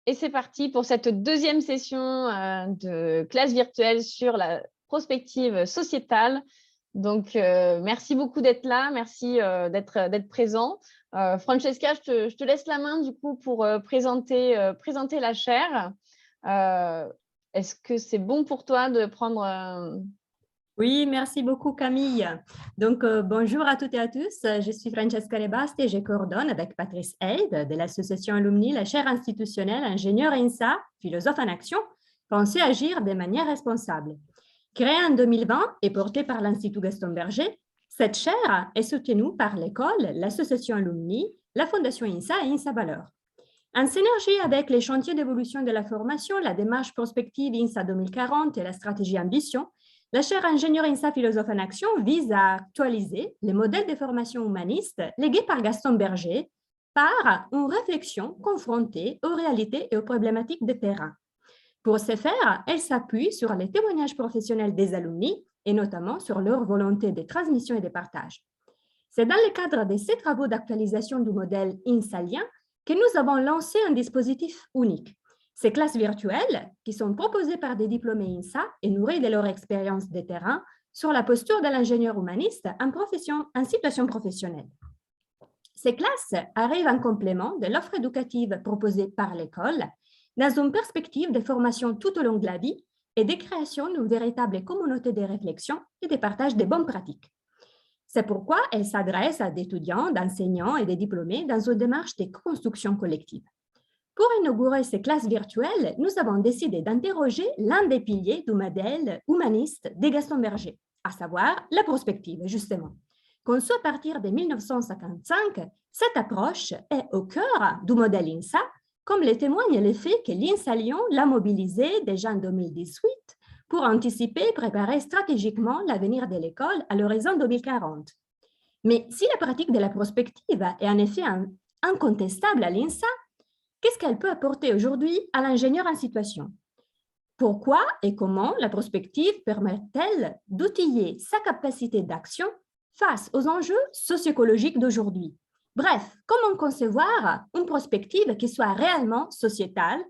Et c'est parti pour cette deuxième session de classe virtuelle sur la prospective sociétale. Donc, merci beaucoup d'être là, merci d'être présent. Francesca, je te laisse la main du coup pour présenter la chaire. Est-ce que c'est bon pour toi de prendre… Oui, merci beaucoup Camille. Donc, bonjour à toutes et à tous. Je suis Francesca Lebasti et je coordonne avec Patrice Eid de l'association Alumni la chaire institutionnelle Ingénieur INSA, philosophe en action, penser agir de manière responsable. Créée en 2020 et portée par l'Institut Gaston Berger, cette chaire est soutenue par l'école, l'association Alumni, la Fondation INSA et INSA Valeurs. En synergie avec les chantiers d'évolution de la formation, la démarche prospective INSA 2040 et la stratégie Ambition, la chaire ingénieur INSA philosophe en action vise à actualiser les modèles de formation humaniste légués par Gaston Berger par une réflexion confrontée aux réalités et aux problématiques de terrain. Pour ce faire, elle s'appuie sur les témoignages professionnels des alumni et notamment sur leur volonté de transmission et de partage. C'est dans le cadre de ces travaux d'actualisation du modèle INSAlien que nous avons lancé un dispositif unique. Ces classes virtuelles, qui sont proposées par des diplômés INSA et nourries de leur expérience de terrain sur la posture de l'ingénieur humaniste en situation professionnelle. Ces classes arrivent en complément de l'offre éducative proposée par l'école dans une perspective de formation tout au long de la vie et de création d'une véritable communauté de réflexion et de partage des bonnes pratiques. C'est pourquoi elle s'adresse à des étudiants, d'enseignants et des diplômés dans une démarche de construction collective. Pour inaugurer ces classes virtuelles, nous avons décidé d'interroger l'un des piliers du modèle humaniste de Gaston Berger, à savoir la prospective, justement. Conçue à partir de 1955, cette approche est au cœur du modèle INSA, comme le témoigne le fait que l'INSA Lyon l'a mobilisé déjà en 2018 pour anticiper et préparer stratégiquement l'avenir de l'école à l'horizon 2040. Mais si la pratique de la prospective est en effet incontestable à l'INSA, qu'est-ce qu'elle peut apporter aujourd'hui à l'ingénieur en situation? Pourquoi et comment la prospective permet-elle d'outiller sa capacité d'action face aux enjeux socio-écologiques d'aujourd'hui? Bref, comment concevoir une prospective qui soit réellement sociétale?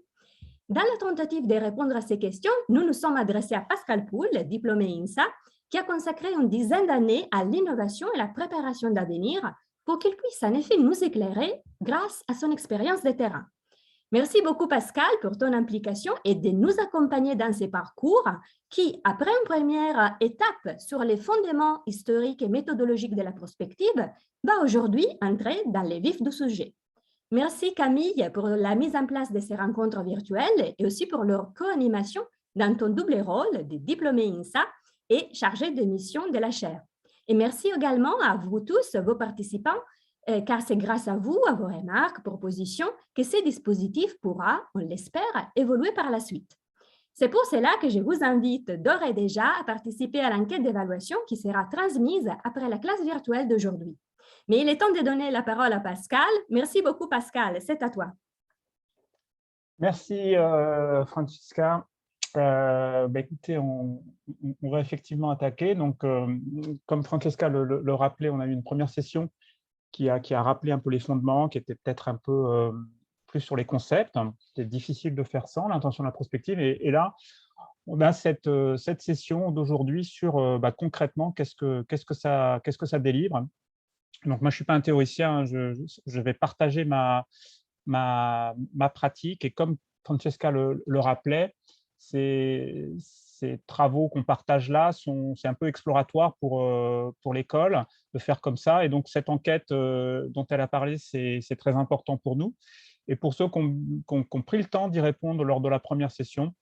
Dans la tentative de répondre à ces questions, nous nous sommes adressés à Pascal Poul, diplômé INSA, qui a consacré une dizaine d'années à l'innovation et la préparation d'avenir pour qu'il puisse en effet nous éclairer grâce à son expérience de terrain. Merci beaucoup Pascal pour ton implication et de nous accompagner dans ces parcours qui, après une première étape sur les fondements historiques et méthodologiques de la prospective, va aujourd'hui entrer dans les vifs du sujet. Merci Camille pour la mise en place de ces rencontres virtuelles et aussi pour leur co-animation dans ton double rôle de diplômé INSA et chargé de mission de la chaire. Et merci également à vous tous, vos participants, car c'est grâce à vous, à vos remarques, propositions, que ce dispositif pourra, on l'espère, évoluer par la suite. C'est pour cela que je vous invite d'ores et déjà à participer à l'enquête d'évaluation qui sera transmise après la classe virtuelle d'aujourd'hui. Mais il est temps de donner la parole à Pascal. Merci beaucoup Pascal, c'est à toi. Merci Francisca. Écoutez, on va effectivement attaquer. Donc, comme Francesca le rappelait, on a eu une première session qui a rappelé un peu les fondements, qui était peut-être un peu plus sur les concepts. C'était difficile de faire sans l'intention de la prospective. Et là, on a cette session d'aujourd'hui sur concrètement qu'est-ce que ça délivre. Donc, moi, je ne suis pas un théoricien, je vais partager ma pratique. Et comme Francesca le rappelait, ces travaux qu'on partage là, c'est un peu exploratoire pour l'école de faire comme ça. Et donc, cette enquête dont elle a parlé, c'est très important pour nous. Et pour ceux qui ont pris le temps d'y répondre lors de la première session,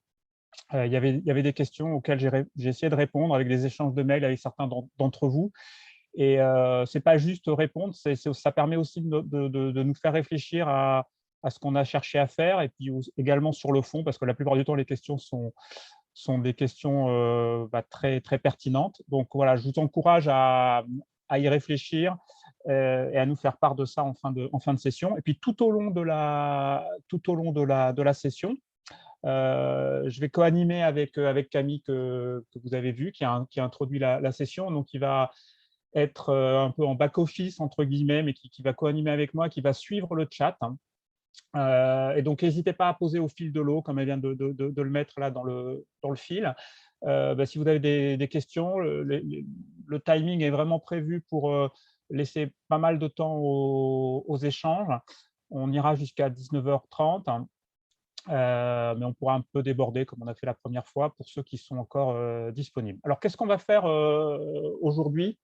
il y avait des questions auxquelles j'ai essayé de répondre avec des échanges de mails avec certains d'entre vous. Et ce n'est pas juste répondre, ça permet aussi de nous faire réfléchir à ce qu'on a cherché à faire et puis également sur le fond, parce que la plupart du temps, les questions sont des questions très, très pertinentes. Donc voilà, je vous encourage à y réfléchir et à nous faire part de ça en fin de session. Et puis tout au long de la session, je vais co-animer avec Camille que vous avez vu, qui a introduit la session. Donc, il va être un peu en back-office, entre guillemets, mais qui va co-animer avec moi, qui va suivre le chat. Et donc, n'hésitez pas à poser au fil de l'eau, comme elle vient de le mettre là dans le fil. Si vous avez des questions, le timing est vraiment prévu pour laisser pas mal de temps aux échanges. On ira jusqu'à 19h30, mais on pourra un peu déborder comme on a fait la première fois pour ceux qui sont encore disponibles. Alors, qu'est-ce qu'on va faire aujourd'hui?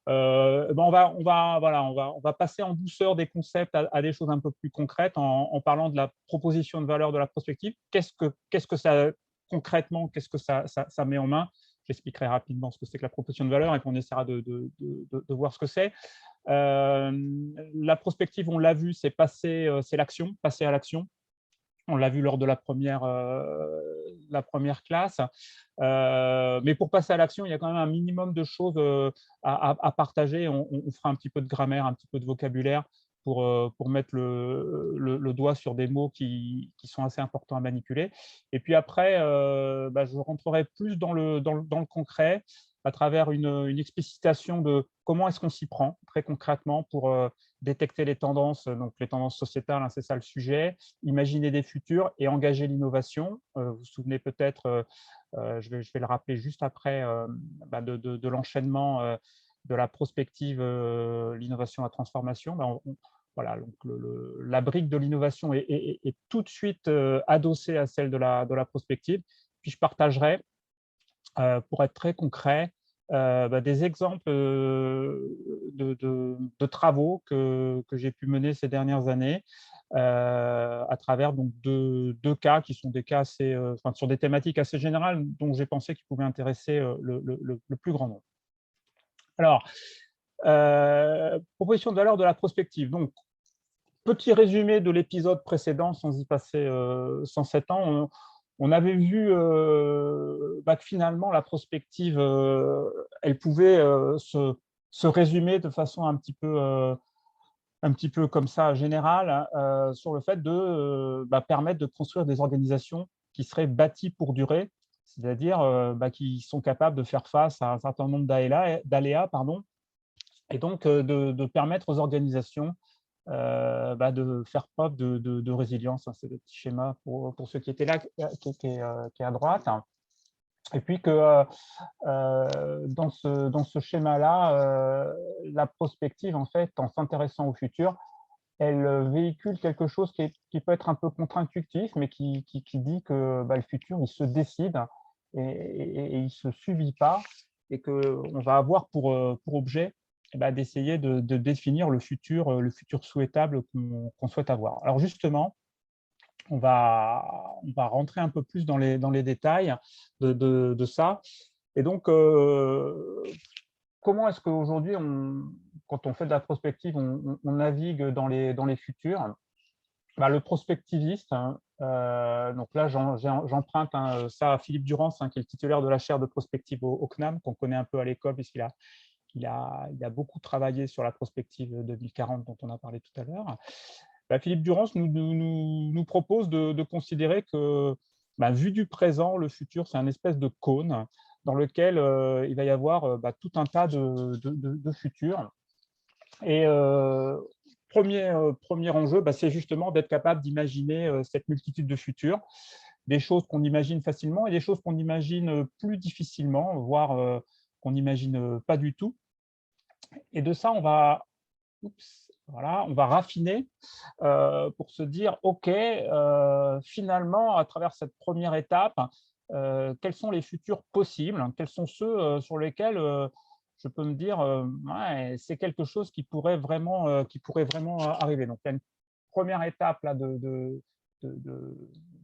On va passer en douceur des concepts à des choses un peu plus concrètes en parlant de la proposition de valeur de la prospective. Qu'est-ce que ça concrètement, qu'est-ce que ça met en main? J'expliquerai rapidement ce que c'est que la proposition de valeur et puis on essaiera de voir ce que c'est. La prospective, on l'a vu, c'est l'action, passer à l'action. On l'a vu lors de la première classe. Mais pour passer à l'action, il y a quand même un minimum de choses à partager. On fera un petit peu de grammaire, un petit peu de vocabulaire pour mettre le doigt sur des mots qui sont assez importants à manipuler. Et puis après, je rentrerai plus dans le concret à travers une explicitation de comment est-ce qu'on s'y prend très concrètement pour détecter les tendances, donc les tendances sociétales, hein, c'est ça le sujet, imaginer des futurs et engager l'innovation. Vous vous souvenez peut-être, je vais le rappeler juste après, de l'enchaînement de la prospective, l'innovation, la transformation. Voilà, donc la brique de l'innovation est tout de suite adossée à celle de la prospective. Puis je partagerai, pour être très concret, des exemples de travaux que j'ai pu mener ces dernières années à travers donc deux cas qui sont des cas assez, sur des thématiques assez générales dont j'ai pensé qu'ils pouvaient intéresser le plus grand nombre. Alors, proposition de valeur de la prospective. Donc, petit résumé de l'épisode précédent, sans y passer 107 ans. On avait vu que finalement, la prospective, elle pouvait se résumer de façon un petit peu comme ça, générale, sur le fait de permettre de construire des organisations qui seraient bâties pour durer, c'est-à-dire qui sont capables de faire face à un certain nombre d'aléas, et donc de permettre aux organisations de faire preuve de résilience. C'est le petit schéma pour ceux qui étaient là, qui est à droite. Et puis que dans ce schéma-là, la prospective, en fait, en s'intéressant au futur, elle véhicule quelque chose qui peut être un peu contre-intuitif, mais qui dit que le futur, il se décide et il ne se subit pas, et qu'on va avoir pour objet d'essayer de définir le futur souhaitable qu'on souhaite avoir. Alors justement, on va rentrer un peu plus dans les détails de ça. Et donc, comment est-ce qu'aujourd'hui, quand on fait de la prospective, on navigue dans les futurs? Le prospectiviste, donc là j'emprunte ça à Philippe Durance, qui est le titulaire de la chaire de prospective au CNAM, qu'on connaît un peu à l'école, puisqu'il a beaucoup travaillé sur la prospective 2040 dont on a parlé tout à l'heure. Philippe Durance nous propose de considérer que, vu du présent, le futur, c'est un espèce de cône dans lequel il va y avoir tout un tas de futurs. Et premier enjeu, c'est justement d'être capable d'imaginer cette multitude de futurs, des choses qu'on imagine facilement et des choses qu'on imagine plus difficilement, voire qu'on n'imagine pas du tout. Et de ça, on va raffiner pour se dire, OK, finalement, à travers cette première étape, quels sont les futurs possibles? Quels sont ceux sur lesquels je peux me dire, c'est quelque chose qui pourrait vraiment arriver. Donc, il y a une première étape là, de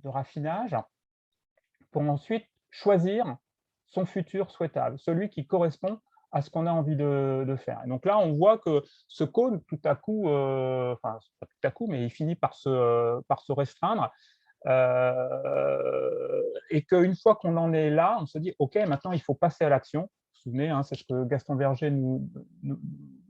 raffinage pour ensuite choisir son futur souhaitable, celui qui correspond à ce qu'on a envie de faire. Et donc là, on voit que ce cône, tout à coup, pas tout à coup, mais il finit par se restreindre, et qu'une fois qu'on en est là, on se dit, OK, maintenant, il faut passer à l'action. Vous vous souvenez, c'est ce que Gaston Berger nous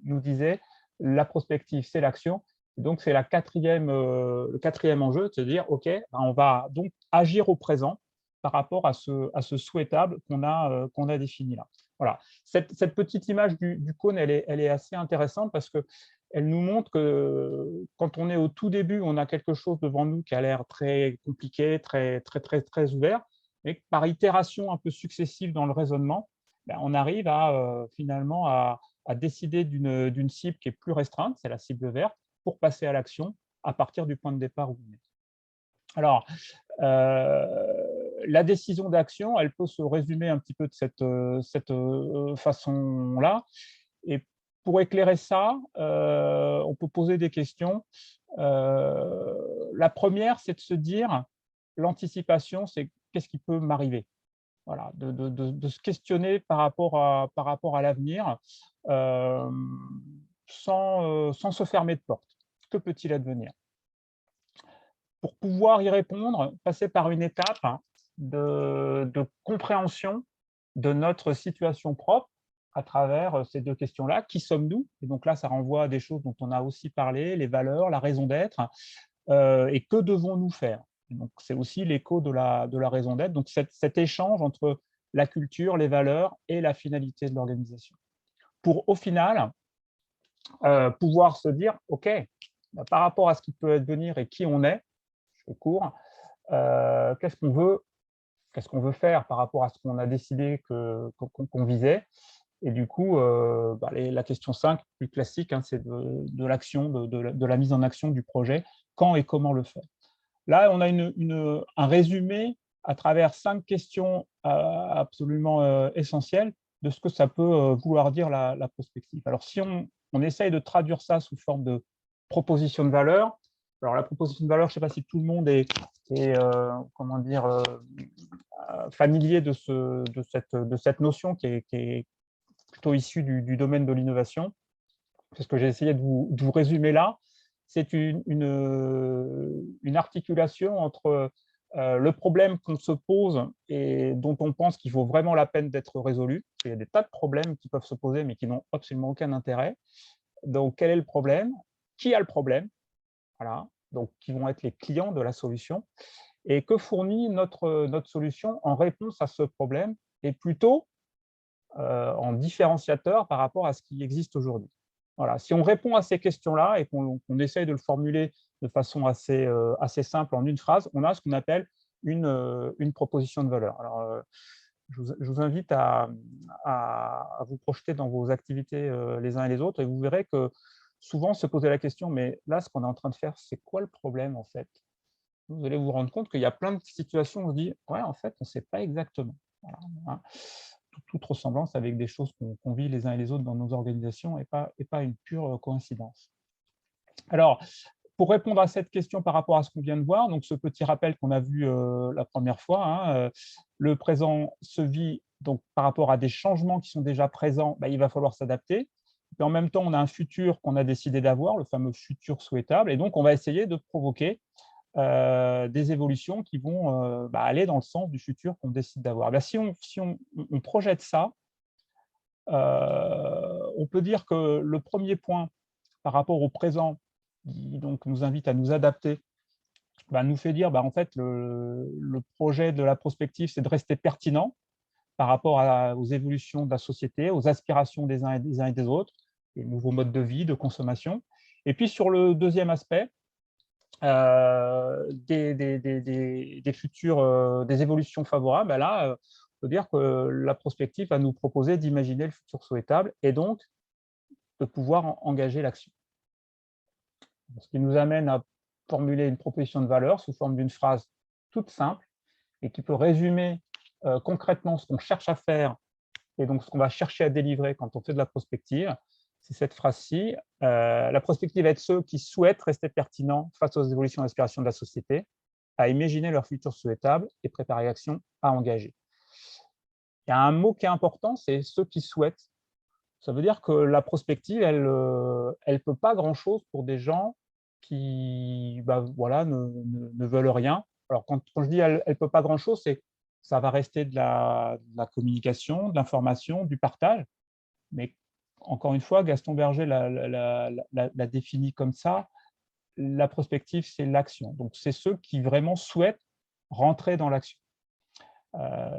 disait, la prospective, c'est l'action. Donc, c'est le quatrième enjeu, de se dire, OK, on va donc agir au présent par rapport à ce souhaitable qu'on a défini là. Voilà. Cette petite image du cône, elle est assez intéressante parce que elle nous montre que quand on est au tout début, on a quelque chose devant nous qui a l'air très compliqué, très ouvert, et que par itération un peu successive dans le raisonnement, ben, on arrive à finalement à décider d'une cible qui est plus restreinte, c'est la cible verte, pour passer à l'action à partir du point de départ où on est. Alors, la décision d'action, elle peut se résumer un petit peu de cette façon-là. Et pour éclairer ça, on peut poser des questions. La première, c'est de se dire, l'anticipation, c'est qu'est-ce qui peut m'arriver? Voilà, de se questionner par rapport à l'avenir, sans se fermer de porte. Que peut-il advenir? Pour pouvoir y répondre, passer par une étape de compréhension de notre situation propre à travers ces deux questions-là. Qui sommes-nous? Et donc là, ça renvoie à des choses dont on a aussi parlé, les valeurs, la raison d'être, et que devons-nous faire? Et donc, c'est aussi l'écho de la raison d'être. Donc, cet échange entre la culture, les valeurs et la finalité de l'organisation. Pour, au final, pouvoir se dire, OK, par rapport à ce qui peut advenir et qui on est, je fais court, qu'est-ce qu'on veut faire par rapport à ce qu'on a décidé qu'on visait. Et du coup, la question 5, plus classique, c'est de l'action, de la mise en action du projet, quand et comment le faire. Là, on a un résumé à travers 5 questions absolument essentielles de ce que ça peut vouloir dire la prospective. Alors, si on essaye de traduire ça sous forme de proposition de valeur, alors la proposition de valeur, je ne sais pas si tout le monde est comment dire, familier de cette notion qui est plutôt issue du domaine de l'innovation. C'est ce que j'ai essayé de vous résumer là. C'est une articulation entre le problème qu'on se pose et dont on pense qu'il vaut vraiment la peine d'être résolu. Il y a des tas de problèmes qui peuvent se poser, mais qui n'ont absolument aucun intérêt. Donc, quel est le problème? Qui a le problème? Voilà. Donc, qui vont être les clients de la solution. Et que fournit notre solution en réponse à ce problème, et plutôt en différenciateur par rapport à ce qui existe aujourd'hui. Voilà. Si on répond à ces questions-là et qu'on essaye de le formuler de façon assez simple en une phrase, on a ce qu'on appelle une proposition de valeur. Alors, je vous invite à vous projeter dans vos activités les uns et les autres, et vous verrez que souvent se poser la question, mais là, ce qu'on est en train de faire, c'est quoi le problème en fait? Vous allez vous rendre compte qu'il y a plein de situations où on se dit, ouais, en fait, on ne sait pas exactement. Voilà. Toute ressemblance avec des choses qu'on vit les uns et les autres dans nos organisations et pas une pure coïncidence. Alors, pour répondre à cette question par rapport à ce qu'on vient de voir, donc ce petit rappel qu'on a vu la première fois, le présent se vit donc par rapport à des changements qui sont déjà présents, il va falloir s'adapter. Et en même temps, on a un futur qu'on a décidé d'avoir, le fameux futur souhaitable, et donc on va essayer de provoquer des évolutions qui vont aller dans le sens du futur qu'on décide d'avoir. Si on projette ça, on peut dire que le premier point par rapport au présent, qui donc nous invite à nous adapter, nous fait dire en fait le projet de la prospective, c'est de rester pertinent par rapport aux évolutions de la société, aux aspirations des uns et des autres, les nouveaux modes de vie, de consommation. Et puis sur le deuxième aspect, des futurs, des évolutions favorables, là, on peut dire que la prospective va nous proposer d'imaginer le futur souhaitable et donc de pouvoir engager l'action. Ce qui nous amène à formuler une proposition de valeur sous forme d'une phrase toute simple et qui peut résumer concrètement ce qu'on cherche à faire et donc ce qu'on va chercher à délivrer quand on fait de la prospective. C'est cette phrase-ci. La prospective aide ceux qui souhaitent rester pertinents face aux évolutions et aspirations de la société, à imaginer leur futur souhaitable et préparer l'action à engager. Il y a un mot qui est important, c'est ceux qui souhaitent. Ça veut dire que la prospective, elle ne peut pas grand-chose pour des gens qui ne veulent rien. Alors, quand je dis elle ne peut pas grand-chose, c'est ça va rester de la communication, de l'information, du partage. Mais encore une fois, Gaston Berger l'a défini comme ça. La prospective, c'est l'action. Donc, c'est ceux qui vraiment souhaitent rentrer dans l'action.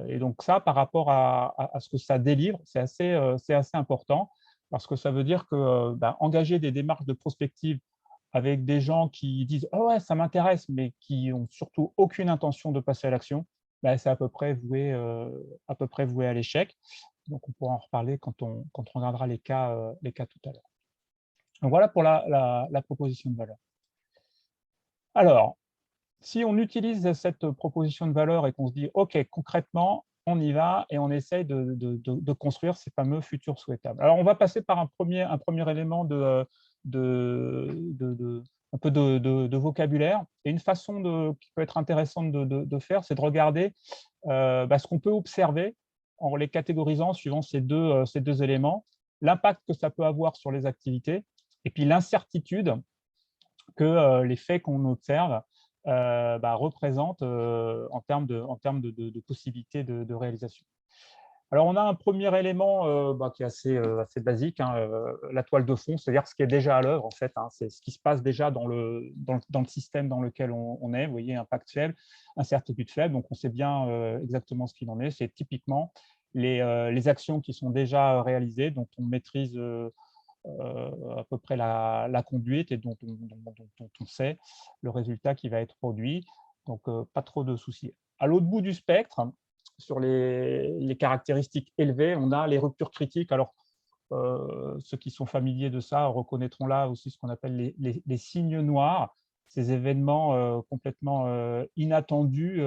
Et donc ça, par rapport à ce que ça délivre, c'est assez important. parce que ça veut dire que engager des démarches de prospective avec des gens qui disent « Oh ouais, ça m'intéresse », mais qui n'ont surtout aucune intention de passer à l'action, c'est à peu près voué à l'échec. Donc, on pourra en reparler quand on regardera les cas tout à l'heure. Donc, voilà pour la proposition de valeur. Alors, si on utilise cette proposition de valeur et qu'on se dit « OK, concrètement, on y va et on essaye de construire ces fameux futurs souhaitables ». Alors, on va passer par un premier élément un peu de vocabulaire. Et une façon qui peut être intéressante de faire, c'est de regarder ce qu'on peut observer en les catégorisant suivant ces deux éléments, l'impact que ça peut avoir sur les activités et puis l'incertitude que les faits qu'on observe représentent en termes de possibilités de réalisation. Alors, on a un premier élément qui est assez basique, la toile de fond, c'est-à-dire ce qui est déjà à l'œuvre, en fait. C'est ce qui se passe déjà dans le système dans lequel on est. Vous voyez, impact faible, incertitude faible. Donc, on sait bien exactement ce qu'il en est. C'est typiquement les actions qui sont déjà réalisées, dont on maîtrise à peu près la conduite et dont on sait le résultat qui va être produit. Donc, pas trop de soucis. À l'autre bout du spectre, sur les caractéristiques élevées, on a les ruptures critiques. Alors, ceux qui sont familiers de ça reconnaîtront là aussi ce qu'on appelle les signes noirs, ces événements complètement inattendus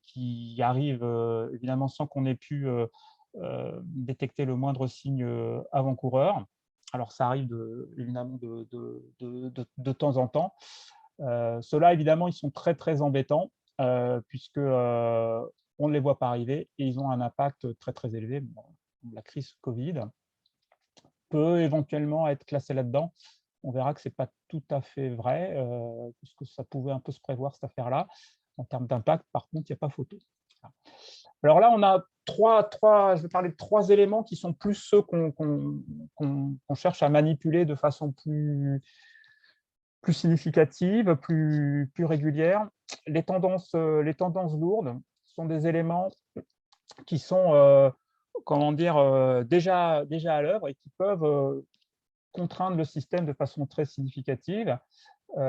qui arrivent évidemment sans qu'on ait pu détecter le moindre signe avant-coureur. Alors, ça arrive évidemment de temps en temps. Ceux-là, évidemment, ils sont très, très embêtants puisque on ne les voit pas arriver et ils ont un impact très, très élevé. Bon, la crise Covid peut éventuellement être classée là-dedans. On verra que ce n'est pas tout à fait vrai puisque ça pouvait un peu se prévoir, cette affaire-là. En termes d'impact, par contre, il n'y a pas photo. Alors là, on a je vais parler de 3 éléments qui sont plus ceux qu'on cherche à manipuler de façon plus significative, plus régulière. Les tendances lourdes sont des éléments qui sont déjà à l'œuvre et qui peuvent contraindre le système de façon très significative. Donc,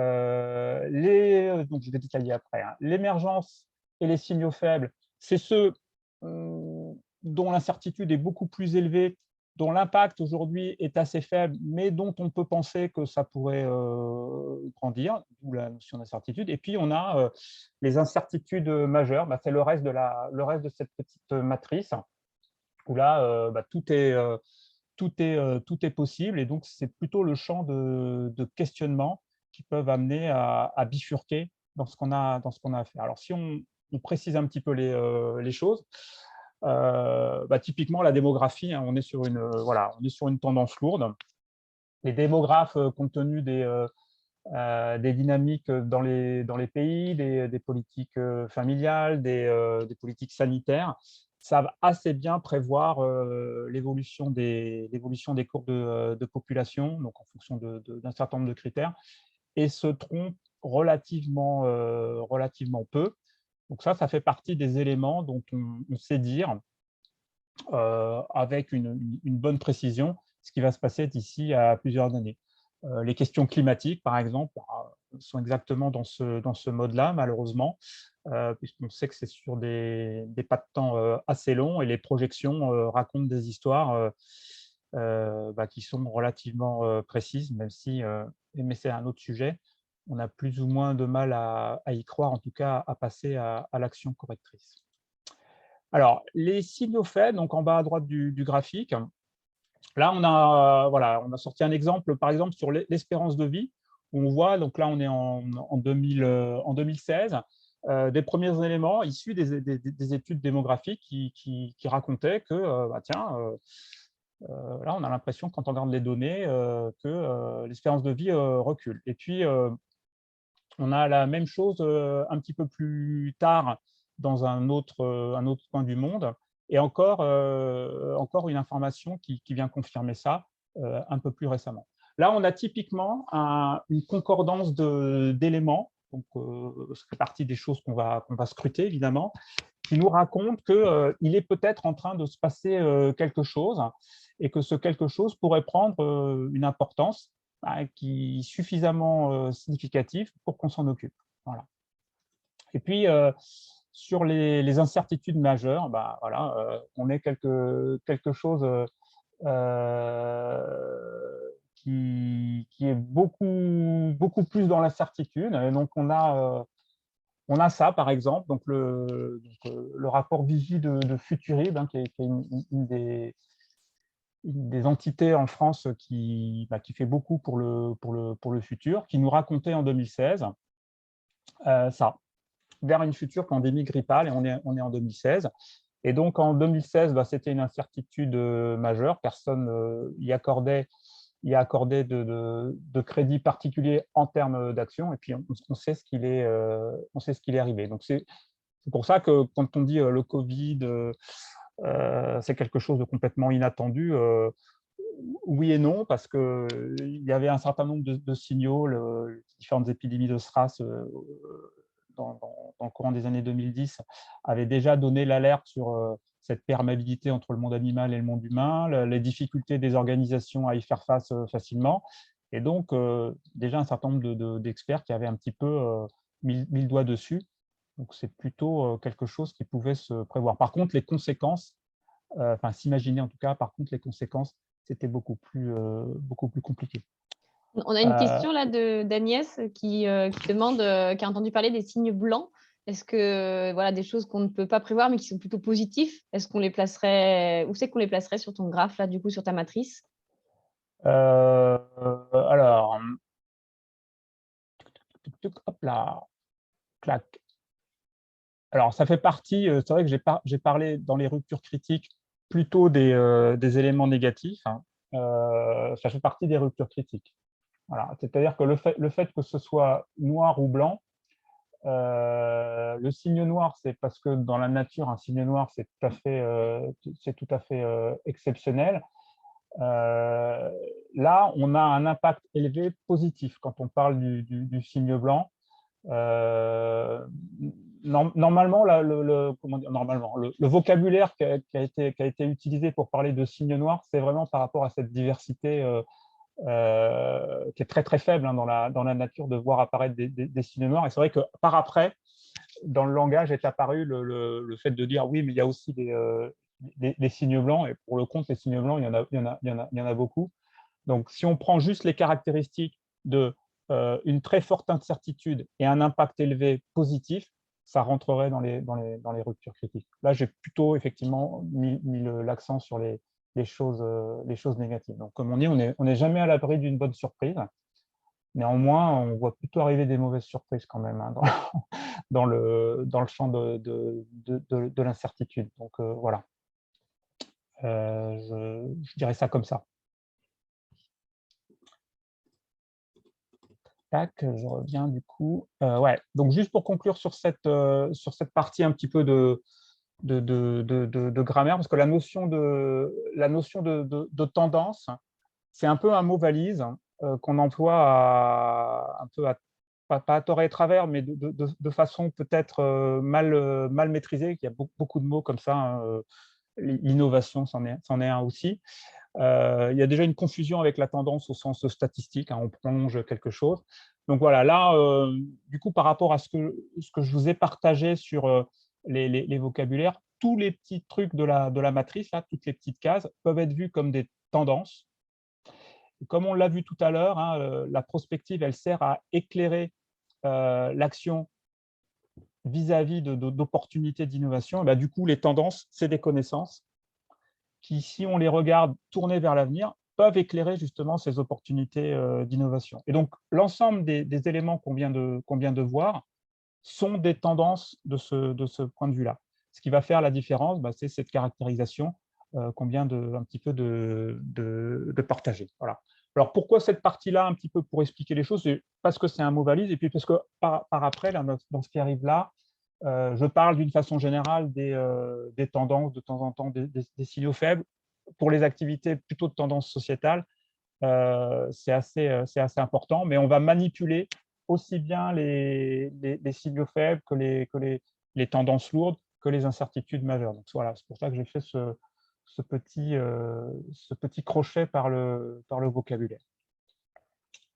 je vais détailler après. L'émergence et les signaux faibles, c'est ceux dont l'incertitude est beaucoup plus élevée, dont l'impact aujourd'hui est assez faible, mais dont on peut penser que ça pourrait grandir, d'où la notion d'incertitude. Et puis, on a les incertitudes majeures, c'est le reste de cette petite matrice, où là, tout est possible. Et donc, c'est plutôt le champ de questionnement qui peuvent amener à bifurquer dans ce qu'on a à faire. Alors, si on précise un petit peu les choses, typiquement la démographie, on est sur une tendance lourde. Les démographes, compte tenu des dynamiques dans les pays, des politiques familiales, des politiques sanitaires, savent assez bien prévoir l'évolution des courbes de population, donc en fonction d'un certain nombre de critères, et se trompent relativement peu. Donc ça fait partie des éléments dont on sait dire avec une bonne précision ce qui va se passer d'ici à plusieurs années. Les questions climatiques, par exemple, sont exactement dans ce mode-là, malheureusement, puisqu'on sait que c'est sur des pas de temps assez longs et les projections racontent des histoires qui sont relativement précises, même si, mais c'est un autre sujet, on a plus ou moins de mal à y croire, en tout cas à passer à l'action correctrice. Alors, les signaux faibles, donc en bas à droite du graphique, là, on a sorti un exemple, par exemple, sur l'espérance de vie, où on voit, donc là, on est en 2016, des premiers éléments issus des études démographiques qui racontaient que, là, on a l'impression, quand on regarde les données, que l'espérance de vie recule. Et puis, on a la même chose un petit peu plus tard dans un autre coin du monde. Et encore une information qui vient confirmer ça un peu plus récemment. Là, on a typiquement une concordance d'éléments, donc ça fait partie des choses qu'on va scruter, évidemment, qui nous raconte qu'il est peut-être en train de se passer quelque chose et que ce quelque chose pourrait prendre une importance qui est suffisamment significative pour qu'on s'en occupe. Voilà. Et puis, sur les incertitudes majeures, voilà, on est quelque chose qui est beaucoup plus dans l'incertitude. Donc, on a ça, par exemple, donc le rapport Vigie de Futurib, qui est une des entités en France qui fait beaucoup pour le futur, qui nous racontait en 2016 ça, vers une future pandémie grippale, et on est en 2016. Et donc, en 2016, c'était une incertitude majeure. Personne y accordait de crédit particulier en termes d'action. Et puis, on sait ce qu'il est arrivé. Donc, c'est pour ça que quand on dit le Covid, c'est quelque chose de complètement inattendu, oui et non, parce qu'il y avait un certain nombre de signaux, les différentes épidémies de SRAS dans le courant des années 2010 avaient déjà donné l'alerte sur cette perméabilité entre le monde animal et le monde humain, les difficultés des organisations à y faire face facilement. Et donc, déjà un certain nombre d'experts qui avaient un petit peu mis le doigt dessus. Donc, c'est plutôt quelque chose qui pouvait se prévoir. Par contre, les conséquences, enfin, s'imaginer en tout cas, par contre, les conséquences, c'était beaucoup plus compliqué. On a une question là d'Agnès qui demande, qui a entendu parler des signes blancs. Est-ce que voilà, des choses qu'on ne peut pas prévoir mais qui sont plutôt positifs, est-ce qu'on les placerait, où c'est qu'on les placerait sur ton graphe, là, du coup, sur ta matrice? Alors, hop là, clac. Alors, ça fait partie, c'est vrai que j'ai parlé dans les ruptures critiques plutôt des éléments négatifs. Hein. Ça fait partie des ruptures critiques. Voilà. C'est-à-dire que le fait que ce soit noir ou blanc, le signe noir, c'est parce que dans la nature, un signe noir, c'est tout à fait exceptionnel. Là, on a un impact élevé positif quand on parle du signe blanc. Normalement, le vocabulaire qui a été utilisé pour parler de signe noir, c'est vraiment par rapport à cette diversité qui est très très faible dans la nature, de voir apparaître des signes noirs. Et c'est vrai que par après, dans le langage est apparu le fait de dire oui, mais il y a aussi des signes blancs, et pour le compte, les signes blancs, il y en a beaucoup. Donc, si on prend juste les caractéristiques une très forte incertitude et un impact élevé positif, ça rentrerait dans les ruptures critiques. Là, j'ai plutôt effectivement mis l'accent sur les choses négatives. Donc, comme on dit, on n'est jamais à l'abri d'une bonne surprise. Néanmoins, on voit plutôt arriver des mauvaises surprises quand même dans le champ de l'incertitude. Donc, voilà. Je dirais ça comme ça. Tac, je reviens du coup. Ouais. Donc, juste pour conclure sur cette partie un petit peu de grammaire, parce que la notion de tendance, c'est un peu un mot valise qu'on emploie un peu pas à tort et à travers, mais de façon peut-être mal maîtrisée. Il y a beaucoup de mots comme ça. Hein. L'innovation, c'en est un aussi. Il y a déjà une confusion avec la tendance au sens statistique, hein, on prolonge quelque chose. Donc voilà, là, du coup, par rapport à ce que je vous ai partagé sur les vocabulaires, tous les petits trucs de la matrice, là, toutes les petites cases, peuvent être vus comme des tendances. Et comme on l'a vu tout à l'heure, hein, la prospective, elle sert à éclairer l'action vis-à-vis d'opportunités d'innovation. Du coup, les tendances, c'est des connaissances qui, si on les regarde tournées vers l'avenir, peuvent éclairer justement ces opportunités d'innovation. Et donc, l'ensemble des éléments qu'on vient de voir sont des tendances de ce point de vue-là. Ce qui va faire la différence, c'est cette caractérisation qu'on vient un petit peu de partager. Voilà. Alors, pourquoi cette partie-là, un petit peu pour expliquer les choses? C'est parce que c'est un mot valise, et puis parce que par après, là, dans ce qui arrive là, je parle d'une façon générale des tendances, de temps en temps des signaux faibles. Pour les activités plutôt de tendance sociétale, c'est assez important, mais on va manipuler aussi bien les signaux faibles que les tendances lourdes que les incertitudes majeures. Donc voilà, c'est pour ça que j'ai fait ce petit crochet par le vocabulaire.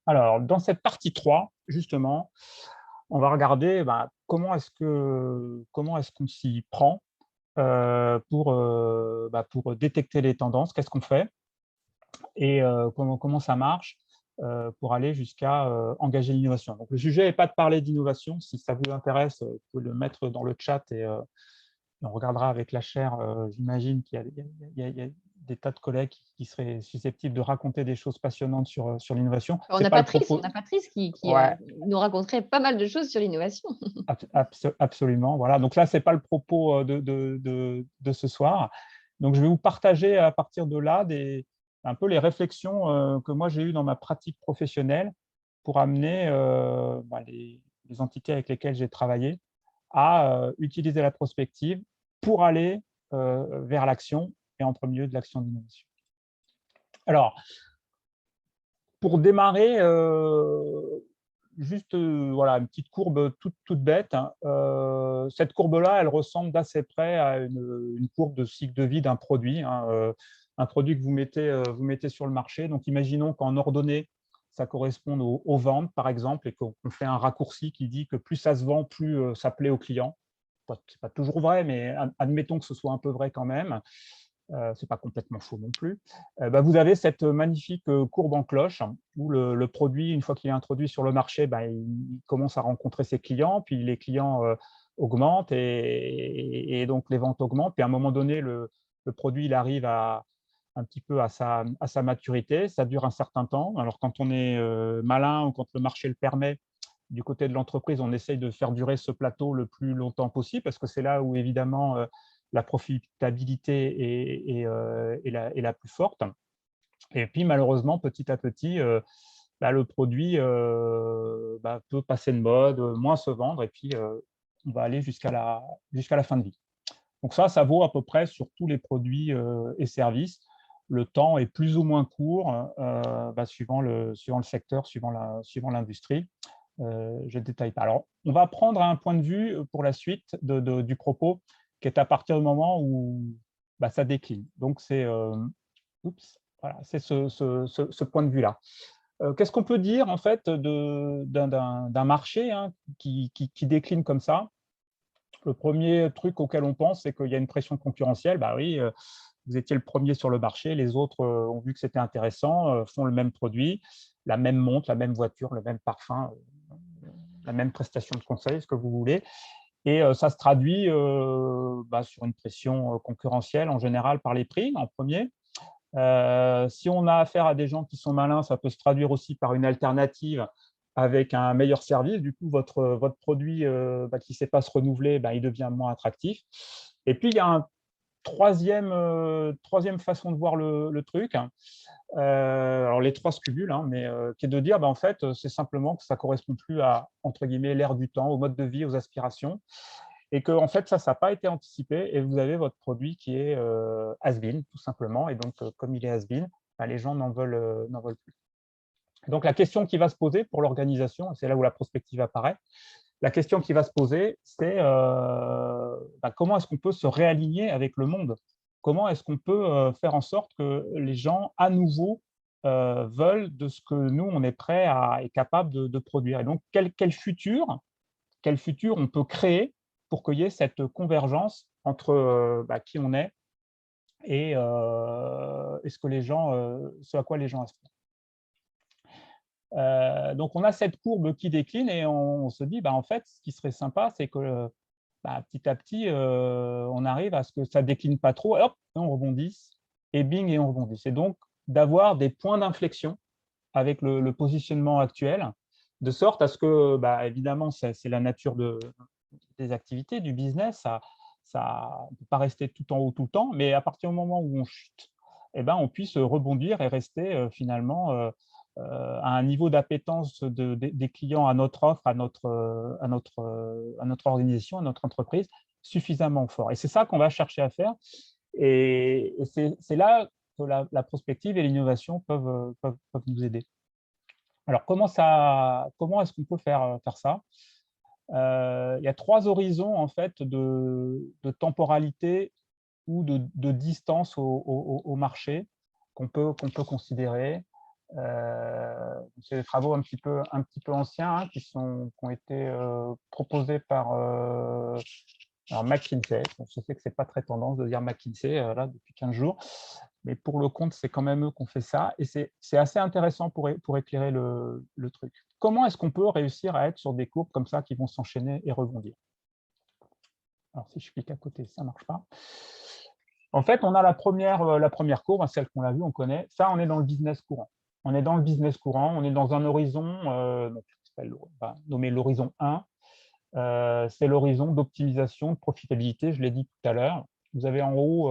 Alors, dans cette partie 3, justement, on va regarder comment est-ce qu'on s'y prend pour détecter les tendances, qu'est-ce qu'on fait et comment ça marche pour aller jusqu'à engager l'innovation. Donc, le sujet n'est pas de parler d'innovation. Si ça vous intéresse, vous pouvez le mettre dans le chat et on regardera avec la chaire. J'imagine qu'il y a des tas de collègues qui seraient susceptibles de raconter des choses passionnantes sur l'innovation. On a Patrice qui nous raconterait pas mal de choses sur l'innovation. Absolument. Voilà. Donc là, ce n'est pas le propos de ce soir. Donc, je vais vous partager à partir de là un peu les réflexions que moi j'ai eues dans ma pratique professionnelle pour amener les entités avec lesquelles j'ai travaillé à utiliser la prospective pour aller vers l'action et en premier lieu de l'action d'innovation. Alors, pour démarrer, juste voilà, une petite courbe toute bête. Cette courbe-là, elle ressemble d'assez près à une courbe de cycle de vie d'un produit. Un produit que vous mettez sur le marché. Donc, imaginons qu'en ordonnée, ça corresponde aux ventes, par exemple, et qu'on fait un raccourci qui dit que plus ça se vend, plus ça plaît au client. Ce n'est pas toujours vrai, mais admettons que ce soit un peu vrai quand même. Ce n'est pas complètement faux non plus. Vous avez cette magnifique courbe en cloche où le produit, une fois qu'il est introduit sur le marché, il commence à rencontrer ses clients, puis les clients augmentent et donc les ventes augmentent. Puis à un moment donné, le produit il arrive un petit peu à sa maturité. Ça dure un certain temps. Alors quand on est malin ou quand le marché le permet, du côté de l'entreprise, on essaye de faire durer ce plateau le plus longtemps possible parce que c'est là où évidemment la profitabilité est la plus forte. Et puis malheureusement, petit à petit, le produit peut passer de mode, moins se vendre, et puis on va aller jusqu'à la fin de vie. Donc ça vaut à peu près sur tous les produits et services. Le temps est plus ou moins court suivant le secteur, suivant l'industrie. Je ne détaille pas. Alors, on va prendre un point de vue pour la suite du propos qui est à partir du moment où ça décline. Donc, c'est voilà, ce point de vue-là. Qu'est-ce qu'on peut dire en fait d'un marché qui décline comme ça? Le premier truc auquel on pense, c'est qu'il y a une pression concurrentielle. Oui, vous étiez le premier sur le marché, les autres ont vu que c'était intéressant, font le même produit, la même montre, la même voiture, le même parfum, la même prestation de conseil, ce que vous voulez. Et ça se traduit sur une pression concurrentielle, en général par les prix, en premier. Si on a affaire à des gens qui sont malins, ça peut se traduire aussi par une alternative avec un meilleur service. Du coup, votre produit qui ne sait pas se renouveler, il devient moins attractif. Et puis, il y a un troisième façon de voir le truc. Alors, les trois se cumulent, mais qui est de dire, en fait, c'est simplement que ça ne correspond plus à, entre guillemets, l'ère du temps, au mode de vie, aux aspirations. Et que en fait, ça n'a pas été anticipé et vous avez votre produit qui est has-been, tout simplement. Et donc, comme il est has-been, les gens n'en veulent plus. Donc, la question qui va se poser pour l'organisation, et c'est là où la prospective apparaît, la question qui va se poser, c'est comment est-ce qu'on peut se réaligner avec le monde? Comment est-ce qu'on peut faire en sorte que les gens, à nouveau, veulent de ce que nous, on est prêt et capable de produire? Et donc, quel futur on peut créer pour qu'il y ait cette convergence entre qui on est et ce à quoi les gens aspirent. Donc, on a cette courbe qui décline et on se dit, en fait, ce qui serait sympa, c'est que petit à petit, on arrive à ce que ça ne décline pas trop, hop, on rebondisse, et bing, et on rebondisse. Et donc, d'avoir des points d'inflexion avec le positionnement actuel, de sorte à ce que, évidemment, c'est la nature des activités, du business, ça ne peut pas rester tout en haut tout le temps, mais à partir du moment où on chute, on puisse rebondir et rester finalement à un niveau d'appétence des clients à notre offre, à notre organisation, à notre entreprise, suffisamment fort. Et c'est ça qu'on va chercher à faire. Et c'est là que la prospective et l'innovation peuvent nous aider. Alors, comment est-ce qu'on peut faire ça? il y a 3 horizons en fait, de temporalité ou de distance au marché qu'on peut considérer. C'est des travaux un petit peu anciens, hein, qui ont été proposés par alors McKinsey. Bon, je sais que ce n'est pas très tendance de dire McKinsey là, depuis 15 jours, mais pour le compte, c'est quand même eux qui ont fait ça. Et c'est assez intéressant pour éclairer le truc. Comment est-ce qu'on peut réussir à être sur des courbes comme ça qui vont s'enchaîner et rebondir? Alors, si je clique à côté, ça ne marche pas. En fait, on a la première courbe, celle qu'on a vue, on connaît. Ça, on est dans le business courant. On est dans le business courant, on est dans un horizon, donc, on va nommer l'horizon 1. C'est l'horizon d'optimisation, de profitabilité, je l'ai dit tout à l'heure. Vous avez en haut,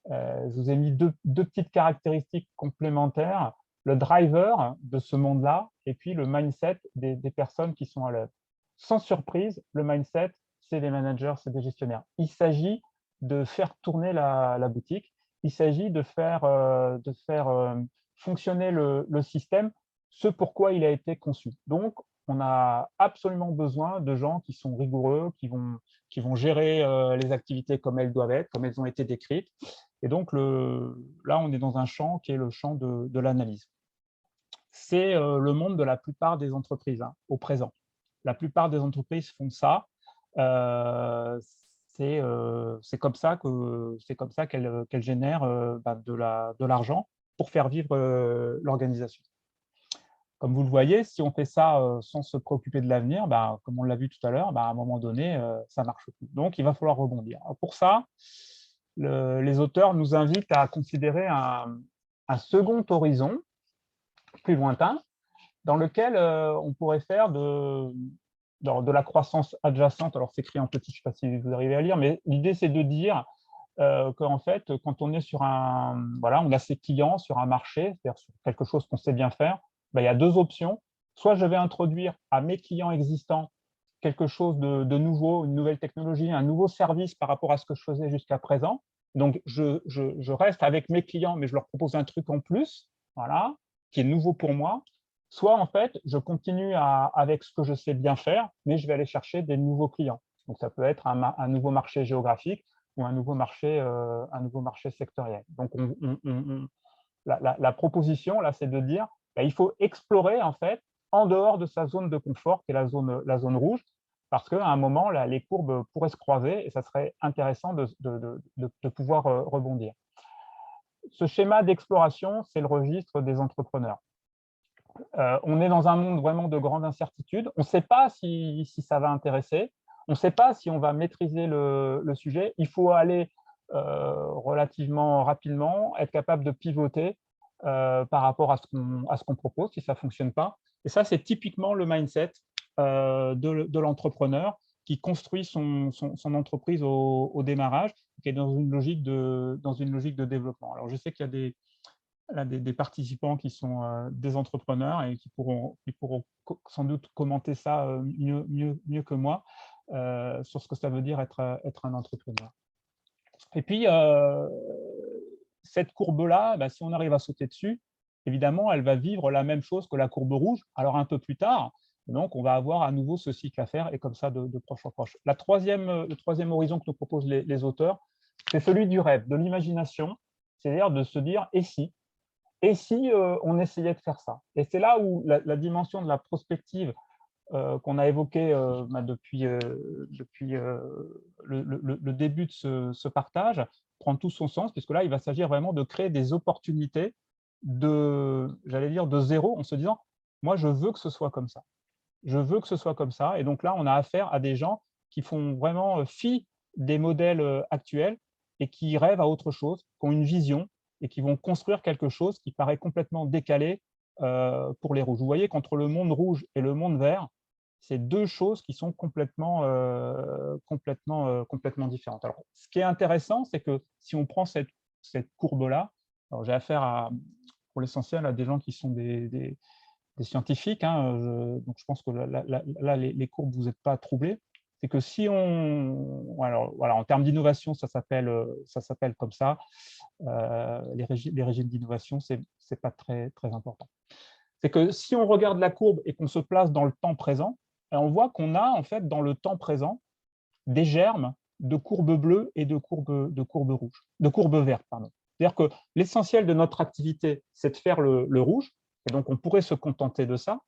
je vous ai mis deux petites caractéristiques complémentaires, le driver de ce monde-là et puis le mindset des personnes qui sont à l'œuvre. Sans surprise, le mindset, c'est des managers, c'est des gestionnaires. Il s'agit de faire tourner la boutique, il s'agit de faire fonctionner le système, ce pourquoi il a été conçu. Donc, on a absolument besoin de gens qui sont rigoureux, qui vont gérer les activités comme elles doivent être, comme elles ont été décrites. Et donc, là, on est dans un champ qui est le champ de l'analyse. C'est le monde de la plupart des entreprises, hein, au présent. La plupart des entreprises font ça. C'est comme ça qu'elles génèrent de l'argent pour faire vivre l'organisation. Comme vous le voyez, si on fait ça sans se préoccuper de l'avenir, comme on l'a vu tout à l'heure, à un moment donné, ça ne marche plus. Donc, il va falloir rebondir. Alors, pour ça, les auteurs nous invitent à considérer un second horizon, plus lointain, dans lequel on pourrait faire de la croissance adjacente. Alors, c'est écrit en petit, je ne sais pas si vous arrivez à lire, mais l'idée, c'est de dire qu'en fait, quand on est sur on a ses clients sur un marché, c'est-à-dire sur quelque chose qu'on sait bien faire, il y a 2 options. Soit je vais introduire à mes clients existants quelque chose de nouveau, une nouvelle technologie, un nouveau service par rapport à ce que je faisais jusqu'à présent. Donc, je reste avec mes clients, mais je leur propose un truc en plus, voilà, qui est nouveau pour moi. Soit, en fait, je continue avec ce que je sais bien faire, mais je vais aller chercher des nouveaux clients. Donc, ça peut être un nouveau marché géographique ou un nouveau marché sectoriel. Donc, la proposition, là, c'est de dire il faut explorer, en fait, en dehors de sa zone de confort, qui est la zone rouge, parce qu'à un moment, là, les courbes pourraient se croiser et ça serait intéressant de pouvoir rebondir. Ce schéma d'exploration, c'est le registre des entrepreneurs. On est dans un monde vraiment de grande incertitude. On ne sait pas si ça va intéresser. On ne sait pas si on va maîtriser le sujet. Il faut aller relativement rapidement, être capable de pivoter par rapport à ce qu'on propose si ça ne fonctionne pas. Et ça, c'est typiquement le mindset de l'entrepreneur qui construit son entreprise au démarrage, qui est dans une logique de développement. Alors, je sais qu'il y a des participants qui sont des entrepreneurs et qui pourront sans doute commenter ça mieux que moi sur ce que ça veut dire être un entrepreneur. Et puis, cette courbe-là, si on arrive à sauter dessus, évidemment, elle va vivre la même chose que la courbe rouge, alors un peu plus tard. Donc, on va avoir à nouveau ce cycle à faire et comme ça de proche en proche. Le troisième horizon que nous proposent les auteurs, c'est celui du rêve, de l'imagination, c'est-à-dire de se dire « et si ?» Et si on essayait de faire ça? Et c'est là où la dimension de la prospective qu'on a évoquée depuis le début de ce partage prend tout son sens, puisque là, il va s'agir vraiment de créer des opportunités j'allais dire, de zéro, en se disant « moi, je veux que ce soit comme ça. Je veux que ce soit comme ça. » Et donc là, on a affaire à des gens qui font vraiment fi des modèles actuels et qui rêvent à autre chose, qui ont une vision, et qui vont construire quelque chose qui paraît complètement décalé pour les rouges. Vous voyez qu'entre le monde rouge et le monde vert, c'est 2 choses qui sont complètement différentes. Alors, ce qui est intéressant, c'est que si on prend cette courbe-là, j'ai affaire pour l'essentiel à des gens qui sont des scientifiques, hein, donc je pense que là les courbes, vous n'êtes pas troublés. C'est que si alors, voilà, en termes d'innovation, ça s'appelle comme ça. Les régimes d'innovation, ce n'est pas très, très important. C'est que si on regarde la courbe et qu'on se place dans le temps présent, Et on voit qu'on a en fait dans le temps présent des germes de courbes bleues et de courbes rouges, de courbes vertes, pardon. C'est-à-dire que l'essentiel de notre activité, c'est de faire le rouge, et donc on pourrait se contenter de ça,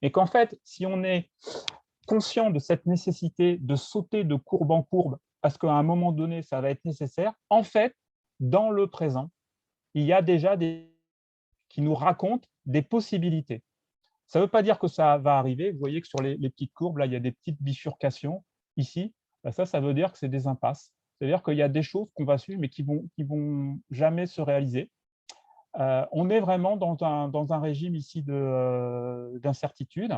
mais qu'en fait, si on est conscient de cette nécessité de sauter de courbe en courbe, parce qu'à un moment donné, ça va être nécessaire, en fait, dans le présent, il y a déjà des qui nous racontent des possibilités. Ça ne veut pas dire que ça va arriver. Vous voyez que sur les petites courbes, là, il y a des petites bifurcations ici. Ça veut dire que c'est des impasses. C'est-à-dire qu'il y a des choses qu'on va suivre, mais qui vont jamais se réaliser. On est vraiment dans un régime ici d'incertitude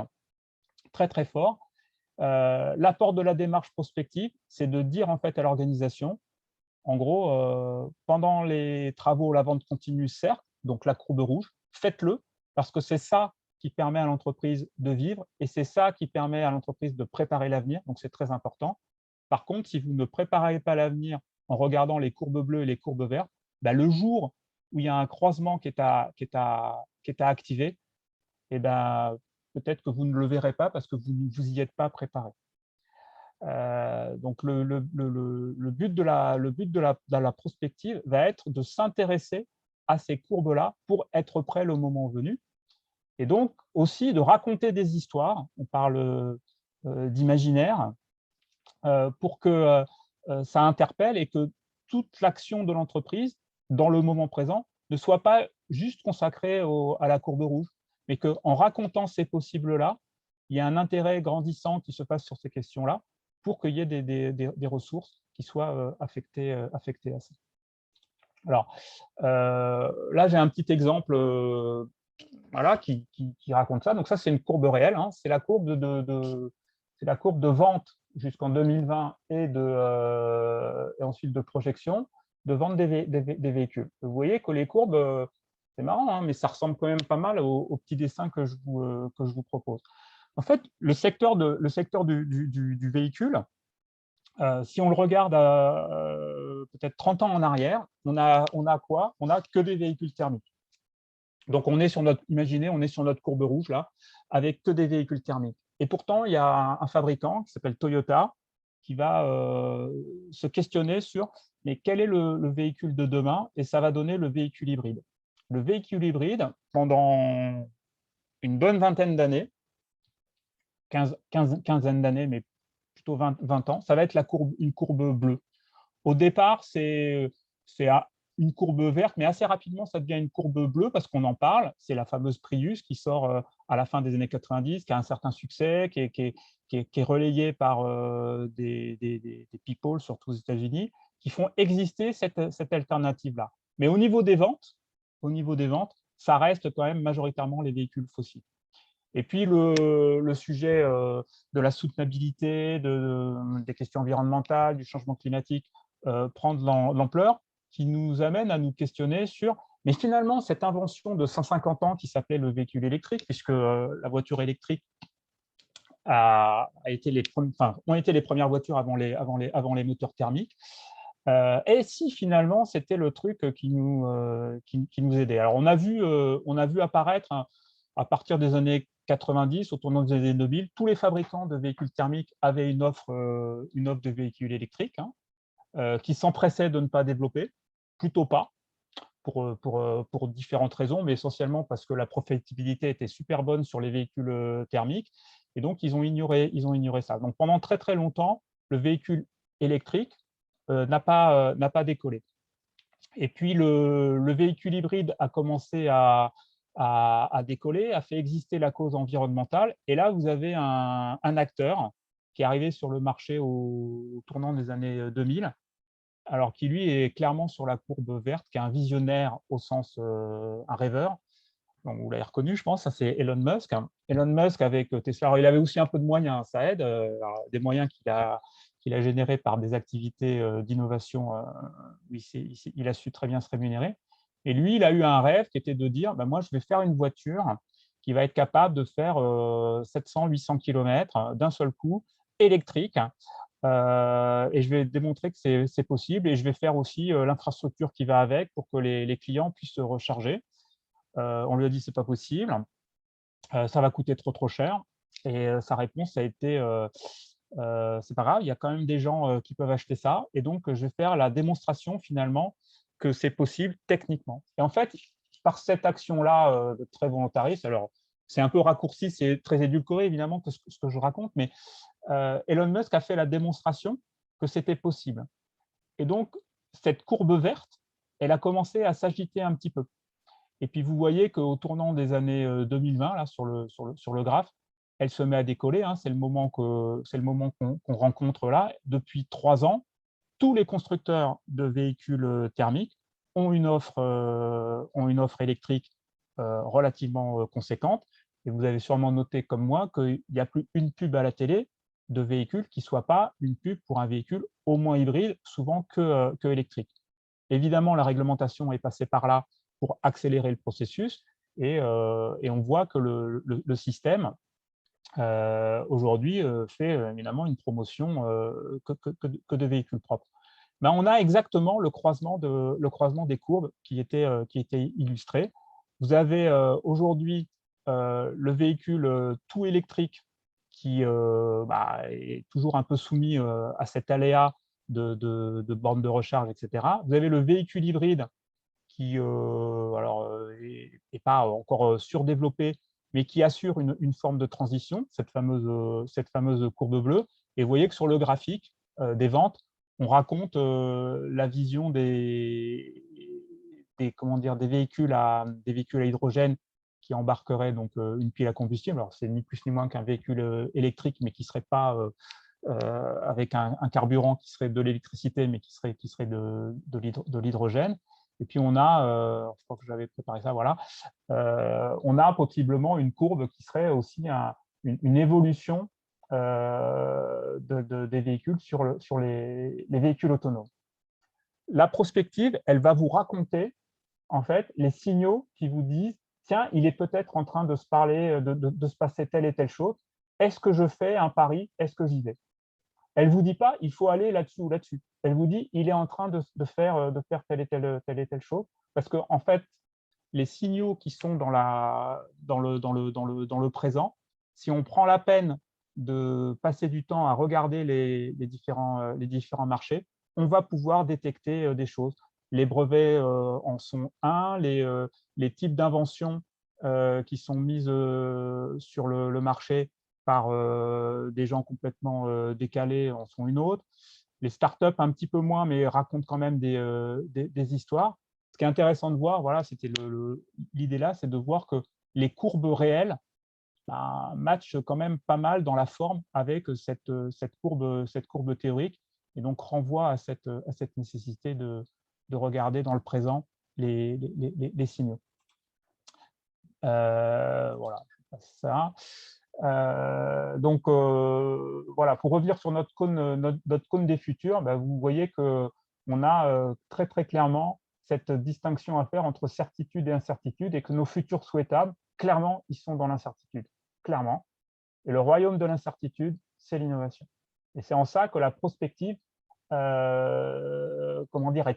très, très fort. L'apport de la démarche prospective, c'est de dire en fait à l'organisation, en gros, pendant les travaux, la vente continue, certes, donc la courbe rouge, faites-le, parce que c'est ça qui permet à l'entreprise de vivre et c'est ça qui permet à l'entreprise de préparer l'avenir, donc c'est très important. Par contre, si vous ne préparez pas l'avenir en regardant les courbes bleues et les courbes vertes, le jour où il y a un croisement qui est à activer, peut-être que vous ne le verrez pas parce que vous ne vous y êtes pas préparé. Donc, le but de la prospective va être de s'intéresser à ces courbes-là pour être prêt le moment venu. Et donc, aussi de raconter des histoires, on parle d'imaginaire, pour que ça interpelle et que toute l'action de l'entreprise, dans le moment présent, ne soit pas juste consacrée à la courbe rouge, mais qu'en racontant ces possibles-là, il y a un intérêt grandissant qui se passe sur ces questions-là pour qu'il y ait des ressources qui soient affectées à ça. Alors, là, j'ai un petit exemple voilà, qui raconte ça. Donc ça, c'est une courbe réelle. Hein. C'est la courbe de vente jusqu'en 2020 et ensuite de projection de vente des véhicules. Vous voyez que les courbes, c'est marrant, hein, mais ça ressemble quand même pas mal au petit dessin que je vous propose. En fait, le secteur du véhicule, si on le regarde peut-être 30 ans en arrière, on a quoi? On n'a que des véhicules thermiques. Donc, imaginez, on est sur notre courbe rouge, là, avec que des véhicules thermiques. Et pourtant, il y a un fabricant qui s'appelle Toyota qui va se questionner sur mais quel est le véhicule de demain, et ça va donner le véhicule hybride. Le véhicule hybride, pendant une bonne vingtaine d'années, quinzaine d'années, mais plutôt 20 ans, ça va être une courbe bleue. Au départ, c'est une courbe verte, mais assez rapidement, ça devient une courbe bleue parce qu'on en parle. C'est la fameuse Prius qui sort à la fin des années 90, qui a un certain succès, qui est relayée par des people, surtout aux États-Unis, qui font exister cette alternative-là. Mais au niveau des ventes, ça reste quand même majoritairement les véhicules fossiles. Et puis, le sujet de la soutenabilité, des questions environnementales, du changement climatique prend de l'ampleur, qui nous amène à nous questionner sur, mais finalement, cette invention de 150 ans qui s'appelait le véhicule électrique, puisque la voiture électrique ont été les premières voitures avant les moteurs thermiques, et si finalement, c'était le truc qui nous aidait. Alors, on a vu apparaître, à partir des années 90, au tournant des années 2000, tous les fabricants de véhicules thermiques avaient une offre de véhicules électriques, hein, qui s'empressaient de ne pas développer, plutôt pas, pour différentes raisons, mais essentiellement parce que la profitabilité était super bonne sur les véhicules thermiques, et donc ils ont ignoré ça. Donc pendant très très longtemps, le véhicule électrique n'a pas décollé. Et puis le véhicule hybride a commencé à décoller, a fait exister la cause environnementale. Et là, vous avez un acteur qui est arrivé sur le marché au tournant des années 2000, alors qui, lui, est clairement sur la courbe verte, qui est un visionnaire au sens un rêveur. Donc, vous l'avez reconnu, je pense, ça c'est Elon Musk. Elon Musk avec Tesla, alors, il avait aussi un peu de moyens, ça aide, des moyens qu'il a générés par des activités d'innovation où il a su très bien se rémunérer. Et lui, il a eu un rêve qui était de dire, moi, je vais faire une voiture qui va être capable de faire 700-800 km d'un seul coup, électrique, et je vais démontrer que c'est possible, et je vais faire aussi l'infrastructure qui va avec pour que les clients puissent se recharger. On lui a dit, c'est pas possible, ça va coûter trop cher. Et sa réponse a été c'est pas grave, il y a quand même des gens qui peuvent acheter ça. Et donc, je vais faire la démonstration finalement que c'est possible techniquement. Et en fait, par cette action-là très volontariste, alors c'est un peu raccourci, c'est très édulcoré évidemment que ce que je raconte, mais Elon Musk a fait la démonstration que c'était possible. Et donc, cette courbe verte, elle a commencé à s'agiter un petit peu. Et puis, vous voyez qu'au tournant des années 2020, là, sur le graphe, elle se met à décoller. Hein, c'est le moment qu'on rencontre là. Depuis 3 ans, tous les constructeurs de véhicules thermiques ont une offre électrique relativement conséquente. Et vous avez sûrement noté comme moi qu'il n'y a plus une pub à la télé de véhicule qui ne soit pas une pub pour un véhicule au moins hybride, souvent que électrique. Évidemment, la réglementation est passée par là pour accélérer le processus et on voit que le système aujourd'hui fait évidemment une promotion que de véhicules propres. Ben, on a exactement le croisement des courbes qui était illustré. Vous avez aujourd'hui le véhicule tout électrique qui est toujours un peu soumis à cet aléa de bornes de recharge, etc. Vous avez le véhicule hybride qui n'est pas encore surdéveloppé, mais qui assure une forme de transition, cette fameuse courbe bleue. Et vous voyez que sur le graphique des ventes, on raconte la vision des véhicules à hydrogène qui embarqueraient donc une pile à combustible. Alors, c'est ni plus ni moins qu'un véhicule électrique, mais qui ne serait pas avec un carburant qui serait de l'électricité, mais qui serait de l'hydrogène. Et puis, on a, je crois que j'avais préparé ça, voilà, on a possiblement une courbe qui serait aussi une évolution des véhicules sur les véhicules autonomes. La prospective, elle va vous raconter, en fait, les signaux qui vous disent « Tiens, il est peut-être en train de se passer telle et telle chose. Est-ce que je fais un pari? Est-ce que j'y vais ?» Elle ne vous dit pas « il faut aller là-dessus ou là-dessus ». Elle vous dit « il est en train de faire telle et telle chose ». Parce qu'en en fait, les signaux qui sont dans le présent, si on prend la peine de passer du temps à regarder les différents marchés, on va pouvoir détecter des choses. Les brevets en sont un, les types d'inventions qui sont mises sur le marché par des gens complètement décalés en sont une autre. Les startups un petit peu moins, mais racontent quand même des histoires. Ce qui est intéressant de voir, voilà, c'était l'idée là, c'est de voir que les courbes réelles matchent quand même pas mal dans la forme avec cette courbe théorique, et donc renvoie à cette nécessité de regarder dans le présent les signaux. Voilà, je passe ça. Donc, voilà, pour revenir sur notre cône des futurs, vous voyez qu'on a très clairement cette distinction à faire entre certitude et incertitude, et que nos futurs souhaitables, clairement, ils sont dans l'incertitude, clairement. Et le royaume de l'incertitude, c'est l'innovation. Et c'est en ça que la prospective, est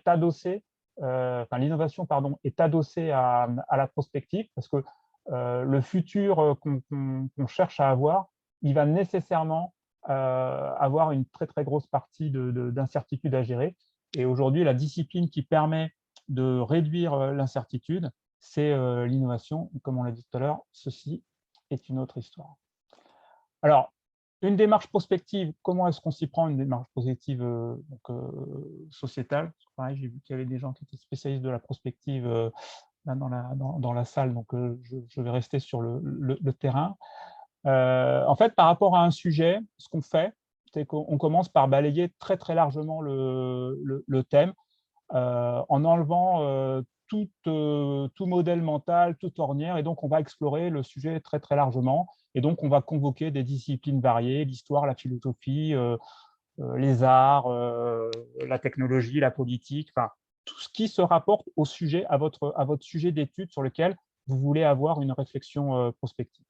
adossée, l'innovation, pardon, est adossée à la prospective, parce que le futur qu'on cherche à avoir, il va nécessairement avoir une très grosse partie d'incertitude à gérer. Et aujourd'hui, la discipline qui permet de réduire l'incertitude, c'est l'innovation. Comme on l'a dit tout à l'heure, ceci est une autre histoire. Alors, une démarche prospective, comment est-ce qu'on s'y prend, une démarche prospective sociétale? Pareil, j'ai vu qu'il y avait des gens qui étaient spécialistes de la prospective là, dans la salle, donc je vais rester sur le terrain. En fait, par rapport à un sujet, ce qu'on fait, c'est qu'on commence par balayer très largement le thème, en enlevant tout modèle mental, toute ornière, et donc on va explorer le sujet très largement, et donc on va convoquer des disciplines variées, l'histoire, la philosophie, les arts, la technologie, la politique, enfin, tout ce qui se rapporte au sujet, à votre sujet d'étude sur lequel vous voulez avoir une réflexion prospective.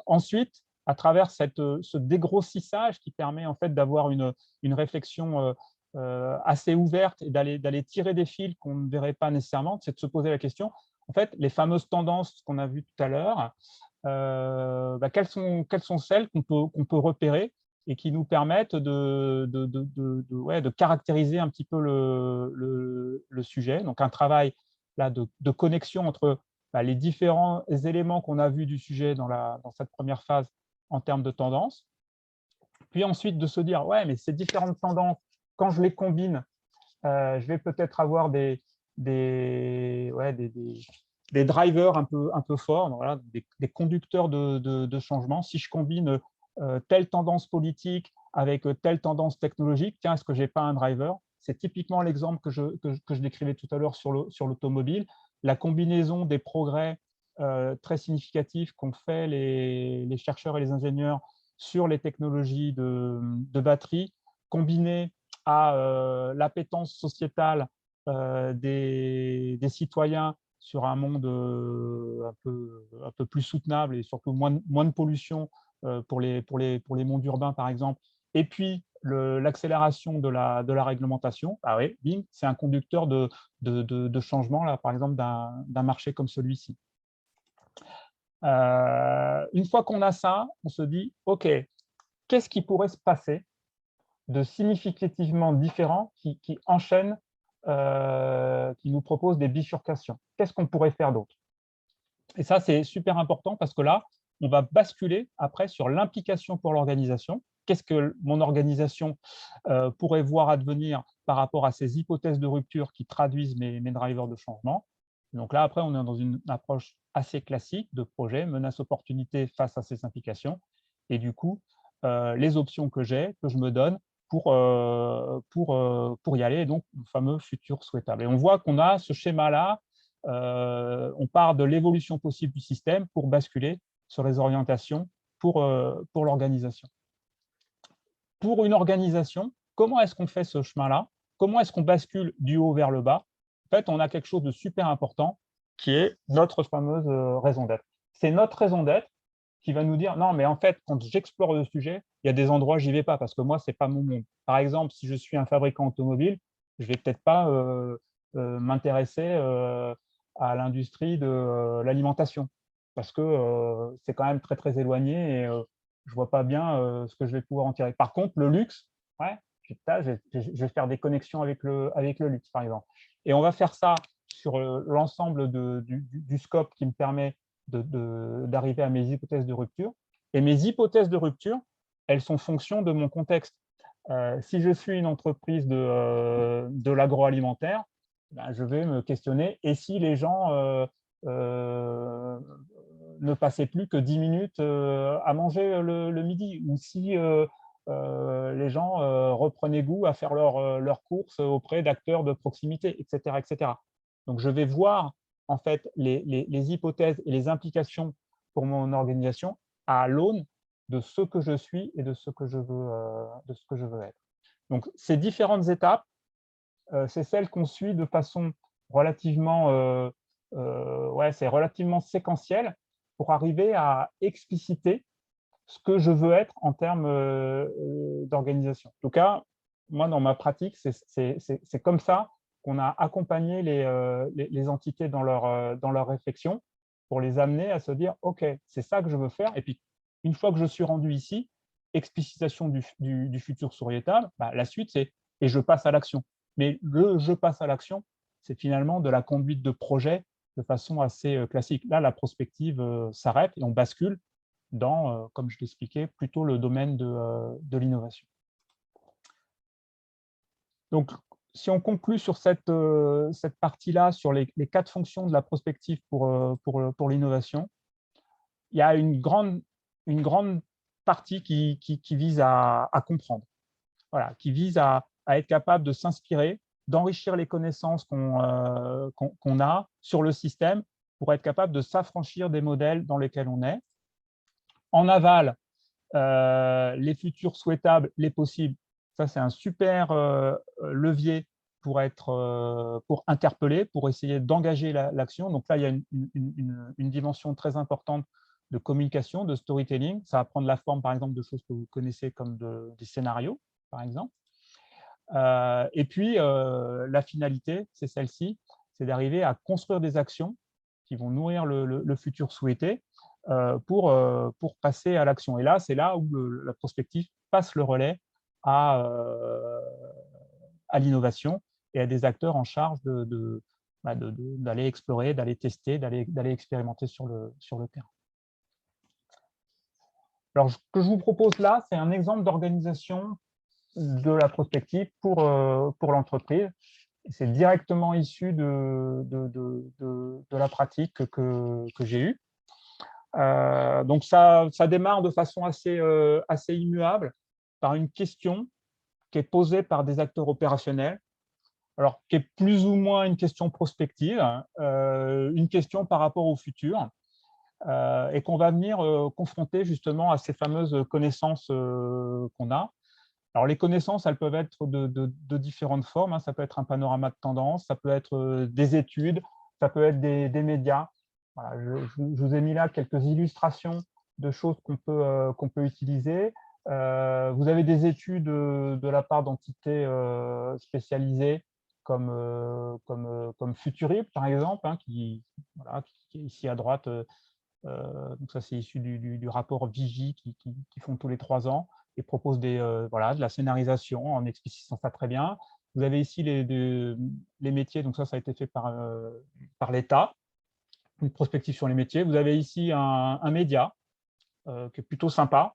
Ensuite, à travers ce dégrossissage qui permet en fait d'avoir une réflexion assez ouverte et d'aller tirer des fils qu'on ne verrait pas nécessairement, c'est de se poser la question, en fait, les fameuses tendances qu'on a vues tout à l'heure, quelles sont celles qu'on peut repérer et qui nous permettent de caractériser un petit peu le sujet. Donc, un travail là, de connexion entre les différents éléments qu'on a vus du sujet dans cette première phase en termes de tendance. Puis ensuite, de se dire, ouais, mais ces différentes tendances, quand je les combine, je vais peut-être avoir des drivers un peu forts, voilà, des conducteurs de changement. Si je combine telle tendance politique avec telle tendance technologique, tiens, est-ce que je n'ai pas un driver? C'est typiquement l'exemple que je décrivais tout à l'heure sur l'automobile. La combinaison des progrès très significatifs qu'ont fait les chercheurs et les ingénieurs sur les technologies de batterie, combinée à l'appétence sociétale des citoyens sur un monde un peu plus soutenable et surtout moins de pollution pour les mondes urbains, par exemple, et puis l'accélération de la réglementation, ah oui, bing, c'est un conducteur de changement, là, par exemple, d'un marché comme celui-ci. Une fois qu'on a ça, on se dit, OK, qu'est-ce qui pourrait se passer de significativement différents qui enchaînent, qui nous proposent des bifurcations? Qu'est-ce qu'on pourrait faire d'autre? Et ça, c'est super important parce que là, on va basculer après sur l'implication pour l'organisation. Qu'est-ce que mon organisation pourrait voir advenir par rapport à ces hypothèses de rupture qui traduisent mes drivers de changement? Donc là, après, on est dans une approche assez classique de projet, menace-opportunité face à ces implications. Et du coup, les options que je me donne pour y aller, et donc le fameux futur souhaitable. Et on voit qu'on a ce schéma-là, on part de l'évolution possible du système pour basculer sur les orientations pour l'organisation. Pour une organisation, comment est-ce qu'on fait ce chemin-là? Comment est-ce qu'on bascule du haut vers le bas? En fait, on a quelque chose de super important qui est notre fameuse raison d'être. C'est notre raison d'être qui va nous dire, non, mais en fait, quand j'explore le sujet, il y a des endroits où j'y vais pas parce que moi, c'est pas mon monde. Par exemple, si je suis un fabricant automobile, je vais peut-être pas m'intéresser à l'industrie de l'alimentation parce que c'est quand même très, très éloigné et je vois pas bien ce que je vais pouvoir en tirer. Par contre, le luxe, ouais, je vais faire des connexions avec le luxe, par exemple. Et on va faire ça sur l'ensemble du scope qui me permet d'arriver à mes hypothèses de rupture. Et mes hypothèses de rupture, elles sont fonction de mon contexte. Si je suis une entreprise de l'agroalimentaire, ben, je vais me questionner, et si les gens ne passaient plus que 10 minutes à manger le midi, ou si les gens reprenaient goût à faire leurs courses auprès d'acteurs de proximité, etc., etc. Donc, je vais voir en fait les hypothèses et les implications pour mon organisation à l'aune de ce que je suis et de ce que je veux être. Donc, ces différentes étapes, c'est celles qu'on suit de façon relativement, c'est relativement séquentielle pour arriver à expliciter ce que je veux être en termes d'organisation. En tout cas, moi, dans ma pratique, c'est comme ça qu'on a accompagné les entités dans leur réflexion pour les amener à se dire, OK, c'est ça que je veux faire. Et puis, une fois que je suis rendu ici, explicitation du futur souhaitable, bah, la suite, c'est « et je passe à l'action ». Mais le « je passe à l'action », c'est finalement de la conduite de projet de façon assez classique. Là, la prospective s'arrête et on bascule dans, comme je l'expliquais, plutôt le domaine de l'innovation. Donc, si on conclut sur cette partie-là, sur les 4 fonctions de la prospective pour l'innovation, il y a une grande partie qui vise à comprendre, voilà, qui vise à être capable de s'inspirer, d'enrichir les connaissances qu'on a sur le système pour être capable de s'affranchir des modèles dans lesquels on est. En aval, les futurs souhaitables, les possibles, ça c'est un super levier pour interpeller, pour essayer d'engager l'action. Donc là, il y a une dimension très importante de communication, de storytelling. Ça va prendre la forme, par exemple, de choses que vous connaissez comme des scénarios, par exemple. Et puis, la finalité, c'est celle-ci, c'est d'arriver à construire des actions qui vont nourrir le futur souhaité pour passer à l'action. Et là, c'est là où la prospective passe le relais à l'innovation et à des acteurs en charge d'aller explorer, d'aller tester, d'aller expérimenter sur le terrain. Alors, ce que je vous propose là, c'est un exemple d'organisation de la prospective pour l'entreprise. C'est directement issu de la pratique que j'ai eue. Donc, ça démarre de façon assez immuable par une question qui est posée par des acteurs opérationnels, alors qui est plus ou moins une question prospective, une question par rapport au futur, et qu'on va venir confronter justement à ces fameuses connaissances qu'on a. Alors, les connaissances, elles peuvent être de différentes formes. Ça peut être un panorama de tendance, ça peut être des études, ça peut être des médias. Voilà, je vous ai mis là quelques illustrations de choses qu'on peut utiliser. Vous avez des études de la part d'entités spécialisées comme Futurip, par exemple, qui est ici à droite. Donc ça, c'est issu du rapport Vigie qui font tous les 3 ans et proposent de la scénarisation en explicitant ça très bien. Vous avez ici les métiers, donc ça a été fait par l'État, une prospective sur les métiers. Vous avez ici un média qui est plutôt sympa,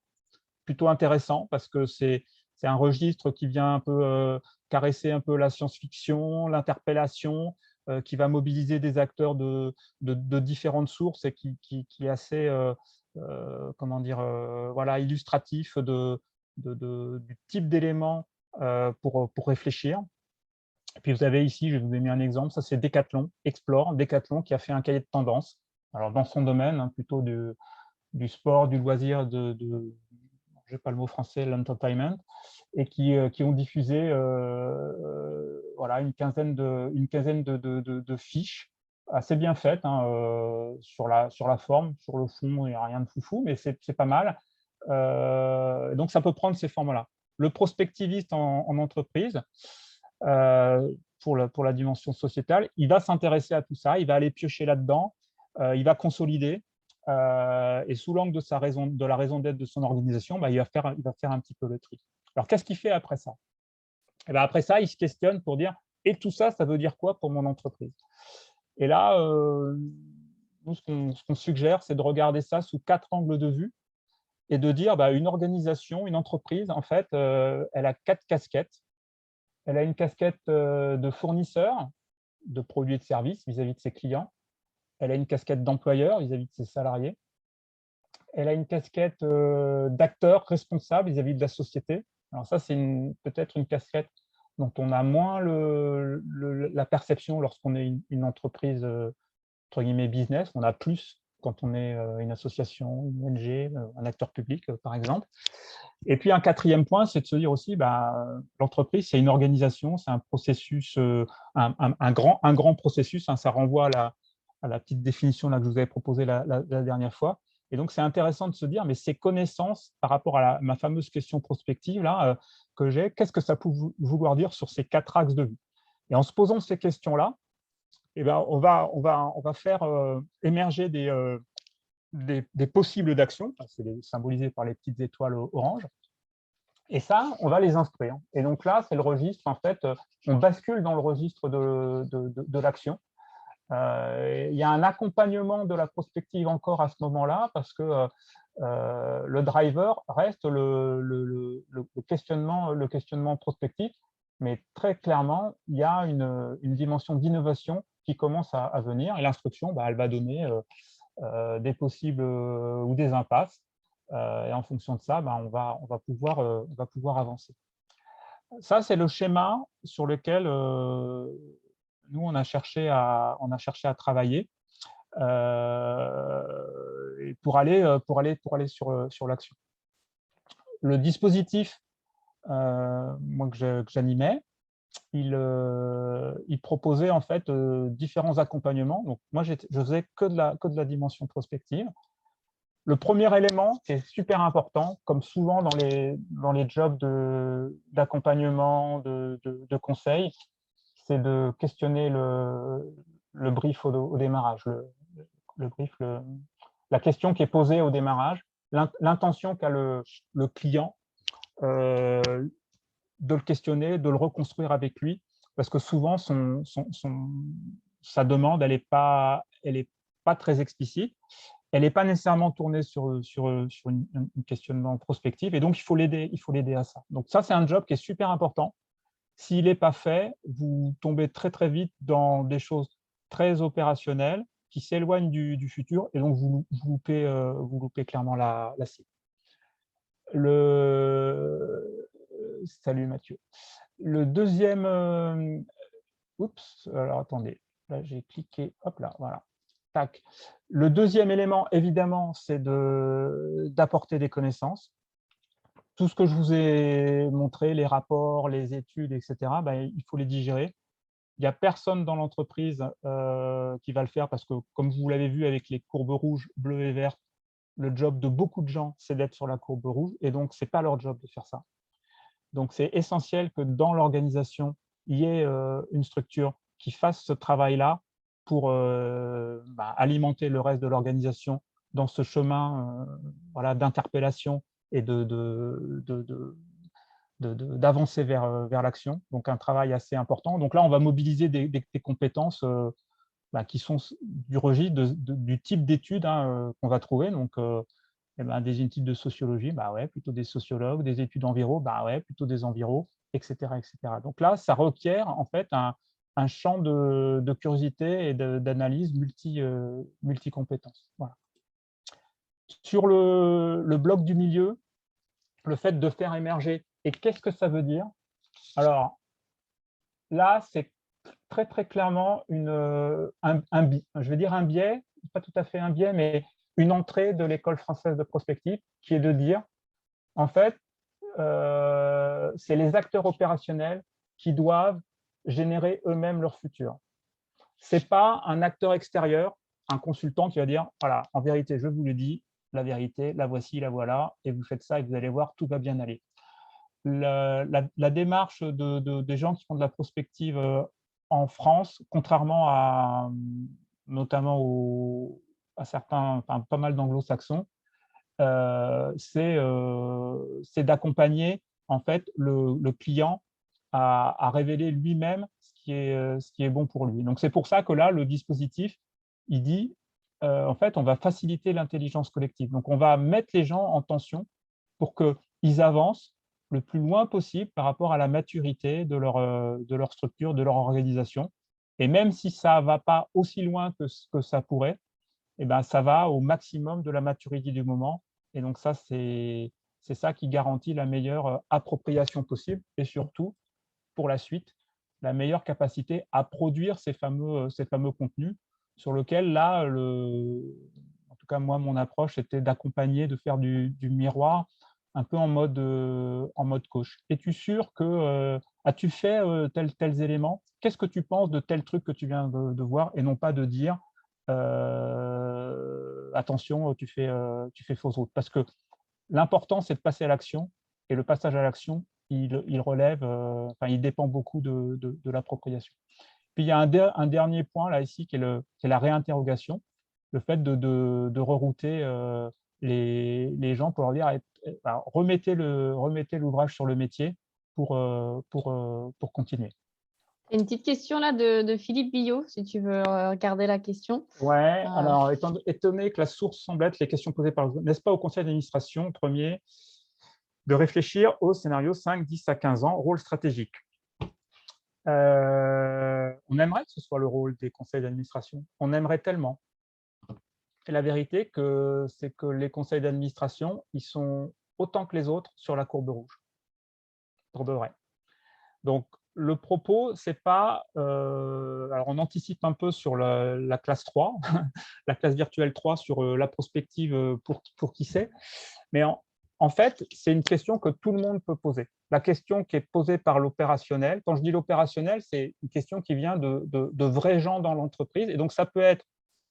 plutôt intéressant, parce que c'est un registre qui vient un peu caresser un peu la science-fiction, l'interpellation, qui va mobiliser des acteurs de différentes sources et qui est assez comment dire, illustratif du type d'éléments pour réfléchir. Et puis vous avez ici, je vous ai mis un exemple, ça c'est Decathlon, Explore, Decathlon qui a fait un cahier de tendance, alors dans son domaine, plutôt du sport, du loisir, je n'ai pas le mot français, l'entertainment, et qui ont diffusé une quinzaine de fiches assez bien faites, sur la forme. Sur le fond, il n'y a rien de foufou, mais c'est pas mal. Donc, ça peut prendre ces formes-là. Le prospectiviste en entreprise, pour la dimension sociétale, il va s'intéresser à tout ça, il va aller piocher là-dedans, il va consolider, et sous l'angle de la raison d'être de son organisation, il va faire un petit peu le tri. Alors, qu'est-ce qu'il fait après ça? Et bien, après ça, il se questionne pour dire « et tout ça, ça veut dire quoi pour mon entreprise ?» Et là, nous, ce qu'on suggère, c'est de regarder ça sous 4 angles de vue et de dire une organisation, une entreprise, en fait, elle a 4 casquettes. Elle a une casquette de fournisseur de produits et de services vis-à-vis de ses clients. Elle a une casquette d'employeur vis-à-vis de ses salariés. Elle a une casquette d'acteur responsable vis-à-vis de la société. Alors ça, c'est peut-être une casquette dont on a moins la perception lorsqu'on est une entreprise, entre guillemets, business. On a plus quand on est une association, une ONG, un acteur public, par exemple. Et puis, un 4e point, c'est de se dire aussi, l'entreprise, c'est une organisation, c'est un processus, un grand processus. Ça renvoie à la petite définition là, que je vous avais proposée la dernière fois. Et donc, c'est intéressant de se dire, mais ces connaissances par rapport à ma fameuse question prospective là, que j'ai, qu'est-ce que ça peut vouloir dire sur ces 4 axes de vue? Et en se posant ces questions-là, on va faire émerger des possibles d'actions. C'est symbolisé par les petites étoiles orange. Et ça, on va les instruire. Et donc là, c'est le registre, en fait, on bascule dans le registre de l'action. Il y a un accompagnement de la prospective encore à ce moment-là, parce que le driver reste le questionnement prospectif, mais très clairement, il y a une dimension d'innovation qui commence à venir, et l'instruction, elle va donner des possibles ou des impasses, et en fonction de ça, on va pouvoir avancer. Ça, c'est le schéma sur lequel nous, on a cherché à travailler pour aller sur l'action. Le dispositif moi, que j'animais, il proposait en fait différents accompagnements. Donc, moi, je faisais que de la dimension prospective. Le premier élément qui est super important, comme souvent dans les jobs d'accompagnement, de conseil, c'est de questionner le brief au démarrage, le brief, la question qui est posée au démarrage, l'intention qu'a le client de le questionner, de le reconstruire avec lui, parce que souvent, sa demande, elle n'est pas très explicite. Elle n'est pas nécessairement tournée sur un questionnement prospectif, et donc il faut l'aider à ça. Donc ça, c'est un job qui est super important. S'il n'est pas fait, vous tombez très très vite dans des choses très opérationnelles qui s'éloignent du futur, et donc vous loupez clairement la cible. Salut Mathieu. Le deuxième, oups, alors attendez, là j'ai cliqué, hop là, voilà. Tac. Le deuxième élément, évidemment, c'est d'apporter des connaissances. Tout ce que je vous ai montré, les rapports, les études, etc., il faut les digérer. Il n'y a personne dans l'entreprise qui va le faire parce que, comme vous l'avez vu avec les courbes rouges, bleues et vertes, le job de beaucoup de gens, c'est d'être sur la courbe rouge, et donc, ce n'est pas leur job de faire ça. Donc, c'est essentiel que dans l'organisation, il y ait une structure qui fasse ce travail-là pour alimenter le reste de l'organisation dans ce chemin voilà, d'interpellation et d'avancer vers l'action. Donc, un travail assez important. Donc là, on va mobiliser des compétences qui sont du registre du type d'études qu'on va trouver. Donc, des études de sociologie, ouais, plutôt des sociologues, des études enviro, ouais, plutôt des enviros, etc., etc. Donc là, ça requiert en fait un champ de curiosité et d'analyse multi-compétences. Voilà. Sur le bloc du milieu, le fait de faire émerger, et qu'est-ce que ça veut dire? Alors, là, c'est très, très clairement je vais dire un biais, pas tout à fait un biais, mais une entrée de l'école française de prospective qui est de dire, en fait, c'est les acteurs opérationnels qui doivent générer eux-mêmes leur futur. Ce n'est pas un acteur extérieur, un consultant qui va dire, voilà, en vérité, je vous le dis, la vérité, la voici, la voilà, et vous faites ça et vous allez voir, tout va bien aller. La démarche des gens qui font de la prospective en France, contrairement à notamment à certains, pas mal d'anglo-saxons, c'est d'accompagner en fait le client à révéler lui-même ce qui est bon pour lui. Donc c'est pour ça que là, le dispositif, il dit, en fait, on va faciliter l'intelligence collective. Donc on va mettre les gens en tension pour qu'ils avancent le plus loin possible par rapport à la maturité de leur structure, de leur organisation. Et même si ça ne va pas aussi loin que ça pourrait, ça va au maximum de la maturité du moment. Et donc ça, c'est ça qui garantit la meilleure appropriation possible et surtout, pour la suite, la meilleure capacité à produire ces fameux contenus sur lesquels, là, en tout cas, moi, mon approche, c'était d'accompagner, de faire du miroir, un peu en mode coach. Es-tu sûr que as-tu fait tels éléments? Qu'est-ce que tu penses de tel truc que tu viens de voir? Et non pas de dire attention, tu fais fausse route. Parce que l'important, c'est de passer à l'action. Et le passage à l'action, il relève, il dépend beaucoup de l'appropriation. Puis il y a un dernier point là ici qui est la réinterrogation, le fait de rerouter les gens pour leur dire remettez l'ouvrage sur le métier pour continuer. Une petite question là de Philippe Billot, si tu veux regarder la question. Ouais, alors étonné que la source semble être les questions posées par n'est-ce pas au conseil d'administration, premier, de réfléchir au scénario 5, 10 à 15 ans, rôle stratégique. On aimerait que ce soit le rôle des conseils d'administration. On aimerait tellement. Et la vérité, c'est que les conseils d'administration, ils sont autant que les autres sur la courbe rouge. Pour de vrai. Donc, le propos, c'est pas... alors, on anticipe un peu sur la classe 3, la classe virtuelle 3 sur la prospective pour qui c'est. Mais en fait, c'est une question que tout le monde peut poser. La question qui est posée par l'opérationnel, quand je dis l'opérationnel, c'est une question qui vient de vrais gens dans l'entreprise. Et donc, ça peut être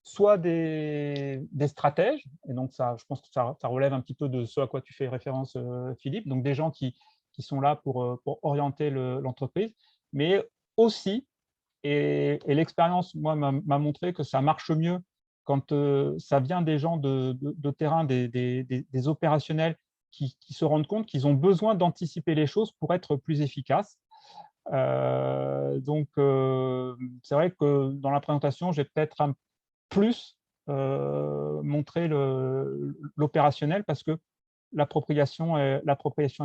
soit des stratèges, et donc ça, je pense que ça relève un petit peu de ce à quoi tu fais référence, Philippe, donc des gens qui sont là pour orienter l'entreprise, mais aussi, et l'expérience, moi, m'a montré que ça marche mieux quand ça vient des gens de terrain, des opérationnels qui se rendent compte qu'ils ont besoin d'anticiper les choses pour être plus efficaces. Donc, c'est vrai que dans la présentation, j'ai peut-être un plus montré l'opérationnel parce que l'appropriation est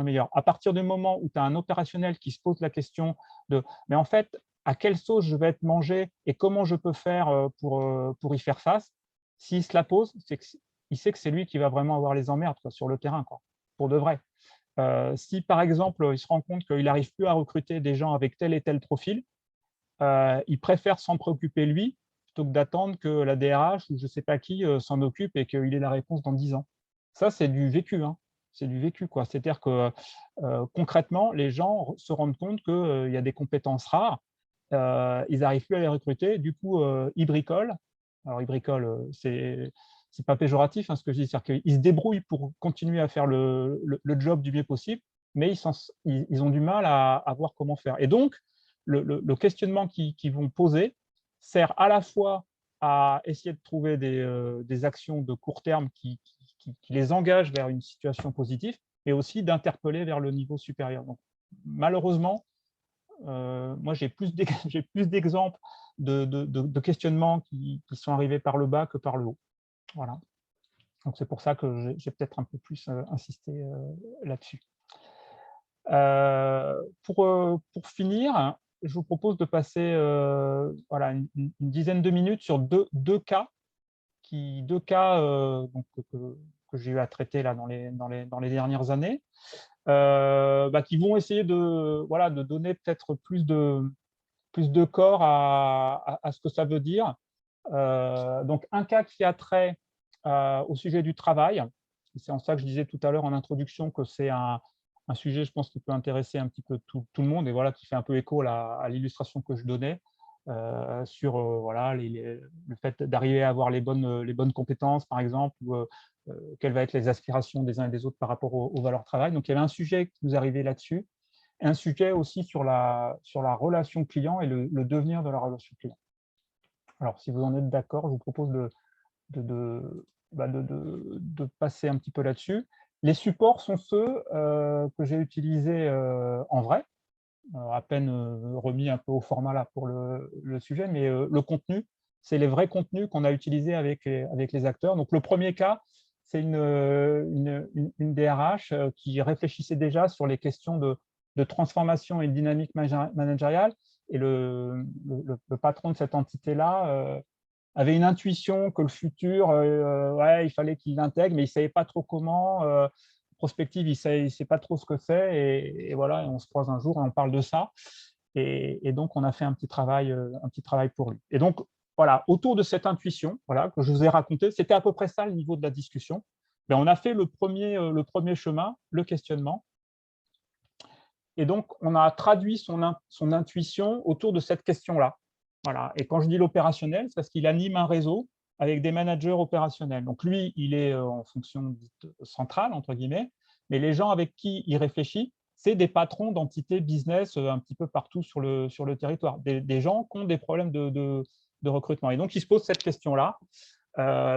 meilleure. À partir du moment où tu as un opérationnel qui se pose la question de « mais en fait, à quelle sauce je vais être mangé et comment je peux faire pour y faire face ?» S'il se la pose, il sait que c'est lui qui va vraiment avoir les emmerdes quoi, sur le terrain, quoi, pour de vrai. Si, par exemple, il se rend compte qu'il n'arrive plus à recruter des gens avec tel et tel profil, il préfère s'en préoccuper lui plutôt que d'attendre que la DRH ou je ne sais pas qui s'en occupe et qu'il ait la réponse dans 10 ans. Ça, c'est du vécu. Hein. C'est du vécu. C'est-à-dire que concrètement, les gens se rendent compte qu'il y a des compétences rares, ils n'arrivent plus à les recruter, du coup, ils bricolent. Alors, ils bricolent, c'est pas péjoratif hein, ce que je dis, c'est-à-dire qu'ils se débrouillent pour continuer à faire le job du mieux possible, mais ils ont du mal à voir comment faire. Et donc, le questionnement qu'ils vont poser sert à la fois à essayer de trouver des actions de court terme qui les engagent vers une situation positive, mais aussi d'interpeller vers le niveau supérieur. Donc, malheureusement, moi, j'ai plus d'exemples de questionnements qui sont arrivés par le bas que par le haut. Voilà. Donc, c'est pour ça que j'ai peut-être un peu plus insisté là-dessus. Pour finir, je vous propose de passer voilà, une dizaine de minutes sur deux cas, donc, que j'ai eu à traiter là, dans les dernières années, qui vont essayer de donner peut-être plus de corps à ce que ça veut dire. Donc, un cas qui a trait au sujet du travail. C'est en ça que je disais tout à l'heure en introduction que c'est un sujet, je pense, qui peut intéresser un petit peu tout le monde et voilà, qui fait un peu écho à l'illustration que je donnais sur voilà, le fait d'arriver à avoir les bonnes compétences, par exemple, ou quelles vont être les aspirations des uns et des autres par rapport aux valeurs travail. Donc, il y avait un sujet qui nous arrivait là-dessus, et un sujet aussi sur la relation client et le devenir de la relation client. Alors, si vous en êtes d'accord, je vous propose de passer un petit peu là-dessus. Les supports sont ceux que j'ai utilisés en vrai, à peine remis un peu au format là pour le sujet, mais le contenu, c'est les vrais contenus qu'on a utilisés avec les acteurs. Donc, le premier cas, c'est une DRH qui réfléchissait déjà sur les questions de transformation et de dynamique managériale. Et le patron de cette entité-là avait une intuition que le futur, ouais, il fallait qu'il l'intègre, mais il ne savait pas trop comment. Prospective, il ne sait pas trop ce que c'est. Et voilà, on se croise un jour et on parle de ça. Et donc, on a fait un petit travail pour lui. Et donc, voilà, autour de cette intuition voilà, que je vous ai racontée, c'était à peu près ça le niveau de la discussion. Mais on a fait le premier chemin, le questionnement. Et donc, on a traduit son intuition autour de cette question-là. Voilà. Et quand je dis l'opérationnel, c'est parce qu'il anime un réseau avec des managers opérationnels. Donc, lui, il est en fonction dite centrale, entre guillemets, mais les gens avec qui il réfléchit, c'est des patrons d'entités business un petit peu partout sur le territoire, des gens qui ont des problèmes de recrutement. Et donc, il se pose cette question-là.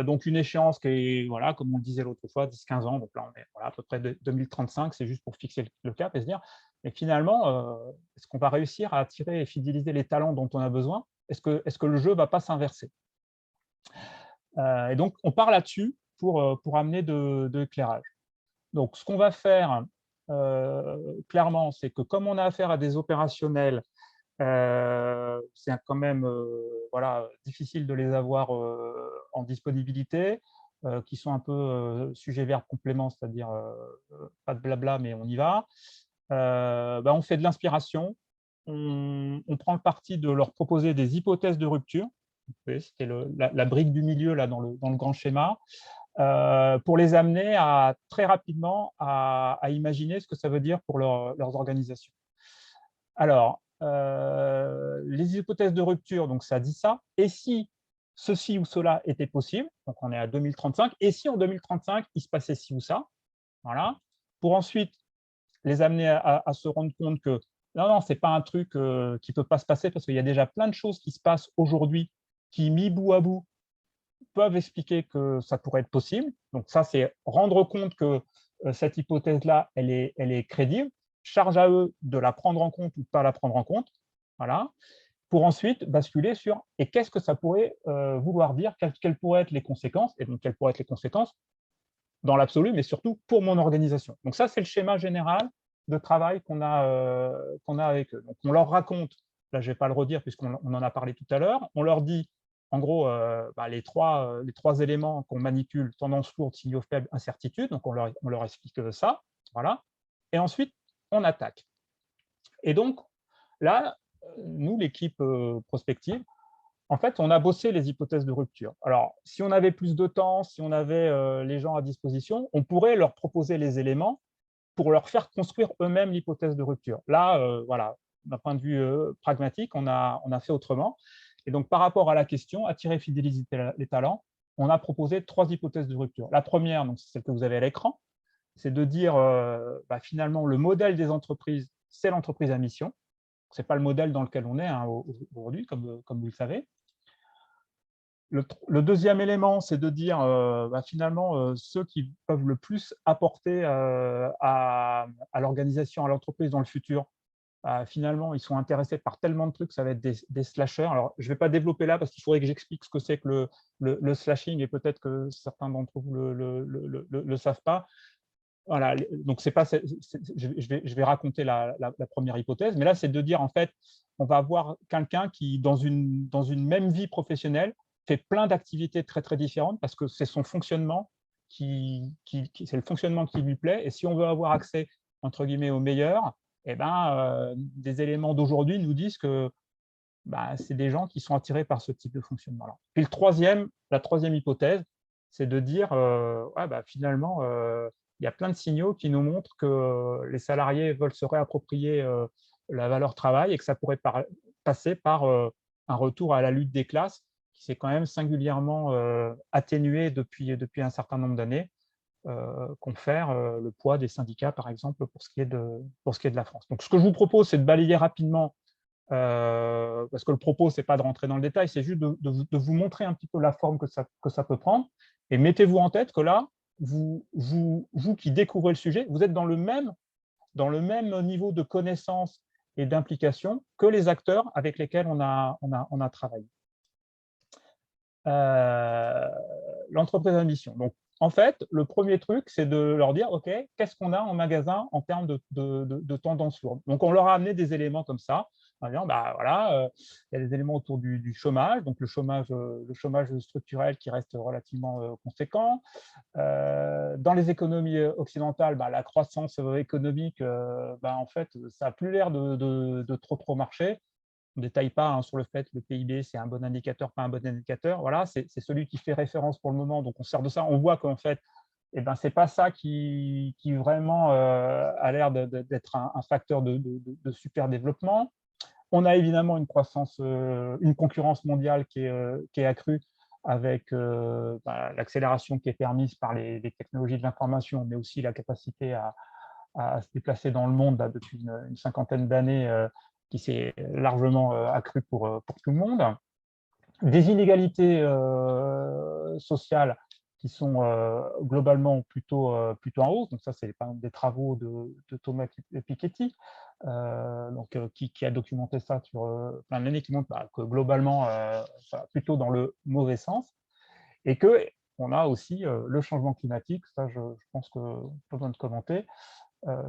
Donc, une échéance qui est, voilà, comme on le disait l'autre fois, 10-15 ans. Donc là, on est voilà, à peu près 2035. C'est juste pour fixer le cap et se dire, mais finalement, est-ce qu'on va réussir à attirer et fidéliser les talents dont on a besoin? Est-ce que le jeu ne va pas s'inverser? Et donc, on part là-dessus pour amener de l'éclairage. Donc, ce qu'on va faire clairement, c'est que comme on a affaire à des opérationnels, c'est quand même voilà, difficile de les avoir en disponibilité, qui sont un peu sujet verbe complément, c'est-à-dire pas de blabla, mais on y va. On fait de l'inspiration, on prend le parti de leur proposer des hypothèses de rupture. C'était la brique du milieu là, dans le grand schéma, pour les amener très rapidement à imaginer ce que ça veut dire pour leurs organisations. Alors, les hypothèses de rupture, donc ça dit ça. Et si ceci ou cela était possible, donc on est à 2035, et si en 2035, il se passait ci ou ça, voilà, pour ensuite les amener à se rendre compte que non, ce n'est pas un truc qui ne peut pas se passer parce qu'il y a déjà plein de choses qui se passent aujourd'hui qui, mis bout à bout, peuvent expliquer que ça pourrait être possible. Donc ça, c'est rendre compte que cette hypothèse-là, elle est crédible. Charge à eux de la prendre en compte ou de ne pas la prendre en compte. Voilà. Pour ensuite basculer sur et qu'est-ce que ça pourrait vouloir dire, quelles pourraient être les conséquences, et donc quelles pourraient être les conséquences dans l'absolu, mais surtout pour mon organisation. Donc ça, c'est le schéma général de travail qu'on a avec eux. Donc on leur raconte, là je ne vais pas le redire puisqu'on en a parlé tout à l'heure, on leur dit en gros les trois éléments qu'on manipule, tendance lourde, signaux faibles, incertitude, donc on leur explique ça, voilà, et ensuite on attaque. Et donc là, nous, l'équipe prospective, en fait, on a bossé les hypothèses de rupture. Alors, si on avait plus de temps, si on avait les gens à disposition, on pourrait leur proposer les éléments pour leur faire construire eux-mêmes l'hypothèse de rupture. Là, voilà, d'un point de vue pragmatique, on a fait autrement. Et donc, par rapport à la question, attirer, fidéliser les talents, on a proposé 3 hypothèses de rupture. La première, c'est celle que vous avez à l'écran, c'est de dire finalement, le modèle des entreprises, c'est l'entreprise à mission. Ce n'est pas le modèle dans lequel on est aujourd'hui, comme vous le savez. Le deuxième élément, c'est de dire finalement, ceux qui peuvent le plus apporter à l'organisation, à l'entreprise dans le futur, finalement, ils sont intéressés par tellement de trucs, ça va être des slashers. Alors, je ne vais pas développer là parce qu'il faudrait que j'explique ce que c'est que le slashing et peut-être que certains d'entre vous ne le savent pas. Voilà, donc c'est pas, je vais raconter la première hypothèse, mais là, c'est de dire, en fait, on va avoir quelqu'un qui, dans une même vie professionnelle, fait plein d'activités très, très différentes parce que c'est son fonctionnement c'est le fonctionnement qui lui plaît. Et si on veut avoir accès, entre guillemets, au meilleur, eh ben, des éléments d'aujourd'hui nous disent que c'est des gens qui sont attirés par ce type de fonctionnement-là. Puis la troisième hypothèse, c'est de dire, finalement, il y a plein de signaux qui nous montrent que les salariés veulent se réapproprier la valeur travail et que ça pourrait passer par un retour à la lutte des classes qui s'est quand même singulièrement atténuée depuis un certain nombre d'années, confère le poids des syndicats, par exemple, pour ce qui est de la France. Donc, ce que je vous propose, c'est de balayer rapidement, parce que le propos, ce n'est pas de rentrer dans le détail, c'est juste de vous montrer un petit peu la forme que ça peut prendre. Et mettez-vous en tête que là, vous qui découvrez le sujet, vous êtes dans le même niveau de connaissance et d'implication que les acteurs avec lesquels on a travaillé. L'entreprise à mission. Donc, en fait, le premier truc, c'est de leur dire, OK, qu'est-ce qu'on a en magasin en termes de tendance lourde? Donc, on leur a amené des éléments comme ça. En disant, voilà, il y a des éléments autour du chômage, donc le chômage structurel qui reste relativement conséquent. Dans les économies occidentales, la croissance économique, en fait, ça n'a plus l'air de trop marcher. On ne détaille pas sur le fait que le PIB, c'est un bon indicateur, pas un bon indicateur. Voilà, c'est celui qui fait référence pour le moment, donc on sert de ça. On voit qu'en fait, ce n'est pas ça qui vraiment a l'air d'être un facteur de super développement. On a évidemment une croissance, une concurrence mondiale qui est accrue avec l'accélération qui est permise par les technologies de l'information, mais aussi la capacité à se déplacer dans le monde depuis une cinquantaine d'années, qui s'est largement accrue pour tout le monde. Des inégalités sociales qui sont globalement plutôt en hausse. Donc ça, c'est des travaux de Thomas Piketty, qui a documenté ça sur plein d'années, qui montre que globalement, plutôt dans le mauvais sens. Et qu'on a aussi le changement climatique, ça je pense que pas besoin de commenter,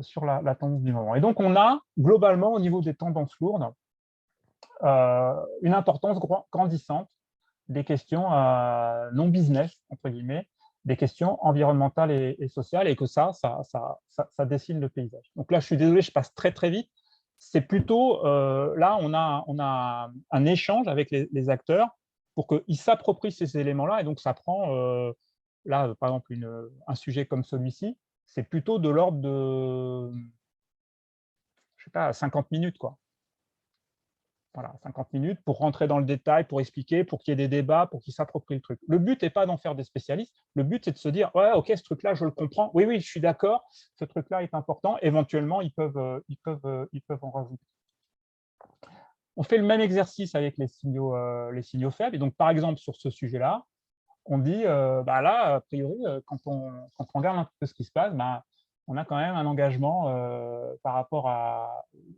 sur la tendance du moment. Et donc, on a globalement, au niveau des tendances lourdes, une importance grandissante des questions non business, entre guillemets, des questions environnementales et sociales, et que ça dessine le paysage. Donc là, je suis désolé, je passe très, très vite. C'est plutôt, là, on a un échange avec les acteurs pour qu'ils s'approprient ces éléments-là, et donc ça prend, là, par exemple, un sujet comme celui-ci, c'est plutôt de l'ordre de, je sais pas, 50 minutes, quoi. Voilà, 50 minutes pour rentrer dans le détail, pour expliquer, pour qu'il y ait des débats, pour qu'ils s'approprient le truc. Le but n'est pas d'en faire des spécialistes, le but c'est de se dire, ouais, ok, ce truc-là, je le comprends, oui, je suis d'accord, ce truc-là est important, éventuellement, ils peuvent en rajouter. On fait le même exercice avec les signaux faibles, et donc par exemple, sur ce sujet-là, on dit, là, a priori, quand on regarde un peu ce qui se passe, on a quand même un engagement par rapport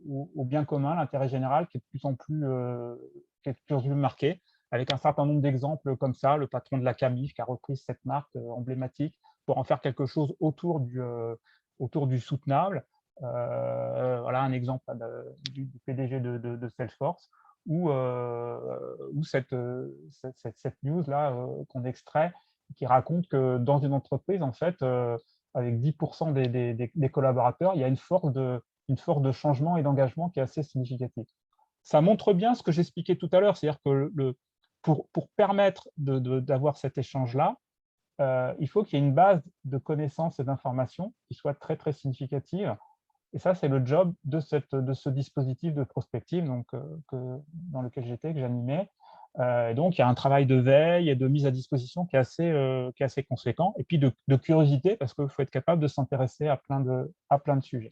au bien commun, l'intérêt général, qui est de plus en plus marqué, avec un certain nombre d'exemples comme ça, le patron de la Camif qui a repris cette marque emblématique pour en faire quelque chose autour du soutenable. Voilà un exemple du PDG de Salesforce, où cette news-là qu'on extrait, qui raconte que dans une entreprise, en fait, avec 10% des collaborateurs, il y a une force de changement et d'engagement qui est assez significative. Ça montre bien ce que j'expliquais tout à l'heure, c'est-à-dire que pour permettre d'avoir cet échange-là, il faut qu'il y ait une base de connaissances et d'informations qui soit très, très significative. Et ça, c'est le job de ce dispositif de prospective dans lequel j'étais, que j'animais. Donc, il y a un travail de veille et de mise à disposition qui est assez conséquent. Et puis de curiosité, parce qu'il faut être capable de s'intéresser à plein de sujets.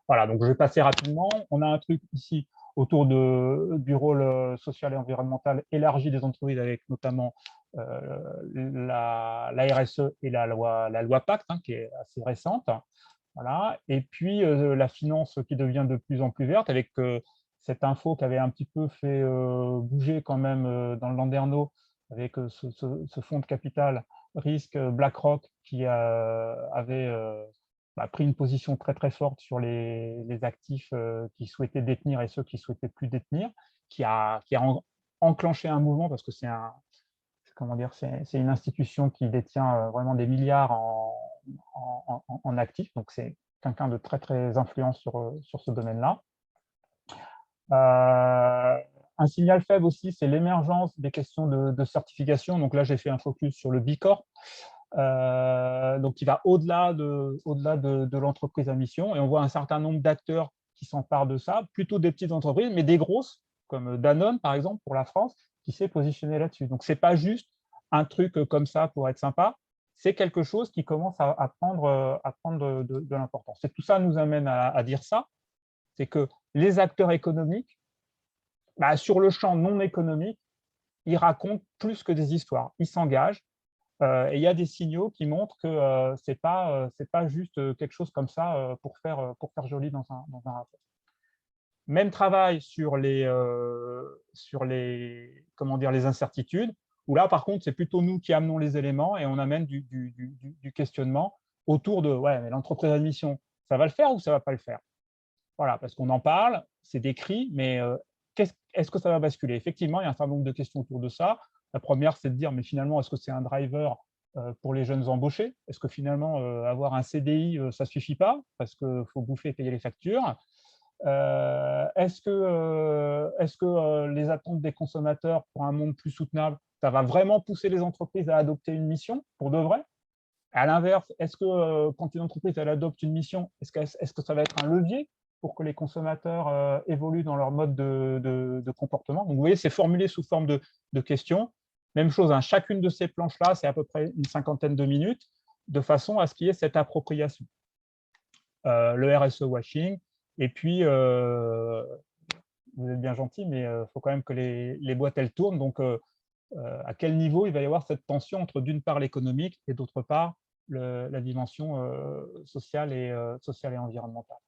Voilà, donc je vais passer rapidement. On a un truc ici autour du rôle social et environnemental élargi des entreprises, avec notamment la RSE et la loi Pacte, qui est assez récente. Voilà. Et puis la finance qui devient de plus en plus verte, avec cette info qui avait un petit peu fait bouger quand même dans le Landerneau, avec ce fonds de capital risque BlackRock qui avait pris une position très très forte sur les actifs qu'ils souhaitaient détenir et ceux qui ne souhaitaient plus détenir, qui a enclenché un mouvement, parce que c'est une institution qui détient vraiment des milliards en actifs, donc c'est quelqu'un de très très influent sur ce domaine-là. Un signal faible aussi, c'est l'émergence des questions de certification. Donc là, j'ai fait un focus sur le B Corp, donc qui va au-delà de l'entreprise à mission, et on voit un certain nombre d'acteurs qui s'emparent de ça, plutôt des petites entreprises, mais des grosses, comme Danone par exemple pour la France, qui s'est positionné là-dessus. Donc c'est pas juste un truc comme ça pour être sympa, c'est quelque chose qui commence à prendre de l'importance. Et tout ça nous amène à dire ça, c'est que les acteurs économiques, sur le champ non économique, ils racontent plus que des histoires, ils s'engagent. Et il y a des signaux qui montrent que ce n'est pas juste quelque chose comme ça pour faire joli dans un rapport. Même travail sur les incertitudes, où là, par contre, c'est plutôt nous qui amenons les éléments et on amène du questionnement autour de « ouais, mais l'entreprise à mission, ça va le faire ou ça ne va pas le faire ?» Voilà, parce qu'on en parle, c'est décrit, mais est-ce que ça va basculer? Effectivement, il y a un certain nombre de questions autour de ça. La première, c'est de dire, mais finalement, est-ce que c'est un driver pour les jeunes embauchés? Est-ce que finalement, avoir un CDI, ça ne suffit pas parce qu'il faut bouffer et payer les factures? Est-ce que les attentes des consommateurs pour un monde plus soutenable, ça va vraiment pousser les entreprises à adopter une mission pour de vrai? À l'inverse, est-ce que quand une entreprise elle adopte une mission, est-ce que ça va être un levier pour que les consommateurs évoluent dans leur mode de comportement? Donc, vous voyez, c'est formulé sous forme de questions. Même chose, chacune de ces planches-là, c'est à peu près une 50aine de minutes, de façon à ce qu'il y ait cette appropriation. Le RSE washing, et puis, vous êtes bien gentil, mais il faut quand même que les boîtes, elles tournent. Donc, à quel niveau il va y avoir cette tension entre, d'une part, l'économique et d'autre part, la dimension sociale et environnementale.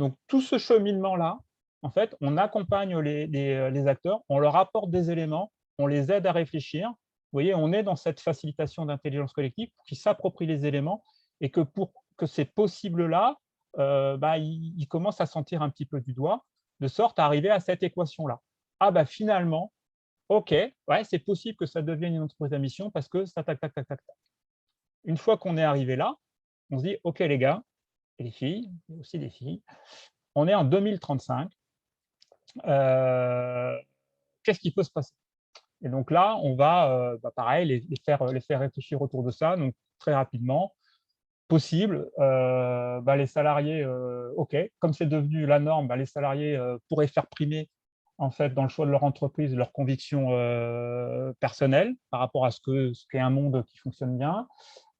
Donc, tout ce cheminement-là, en fait, on accompagne les acteurs, on leur apporte des éléments, on les aide à réfléchir. Vous voyez, on est dans cette facilitation d'intelligence collective pour qu'ils s'approprient les éléments et que pour que ces possibles-là, ils commencent à sentir un petit peu du doigt, de sorte à arriver à cette équation-là. Ah, finalement, OK, ouais, c'est possible que ça devienne une entreprise à mission parce que ça, tac, tac, tac, tac, tac. Une fois qu'on est arrivé là, on se dit, OK, les gars, et les filles, il y a aussi des filles, on est en 2035. Qu'est-ce qui peut se passer? Et donc là, on va, pareil, les faire réfléchir autour de ça. Donc, très rapidement, possible, les salariés, OK, comme c'est devenu la norme, les salariés pourraient faire primer, en fait, dans le choix de leur entreprise, leurs convictions personnelles par rapport à ce qu'est un monde qui fonctionne bien.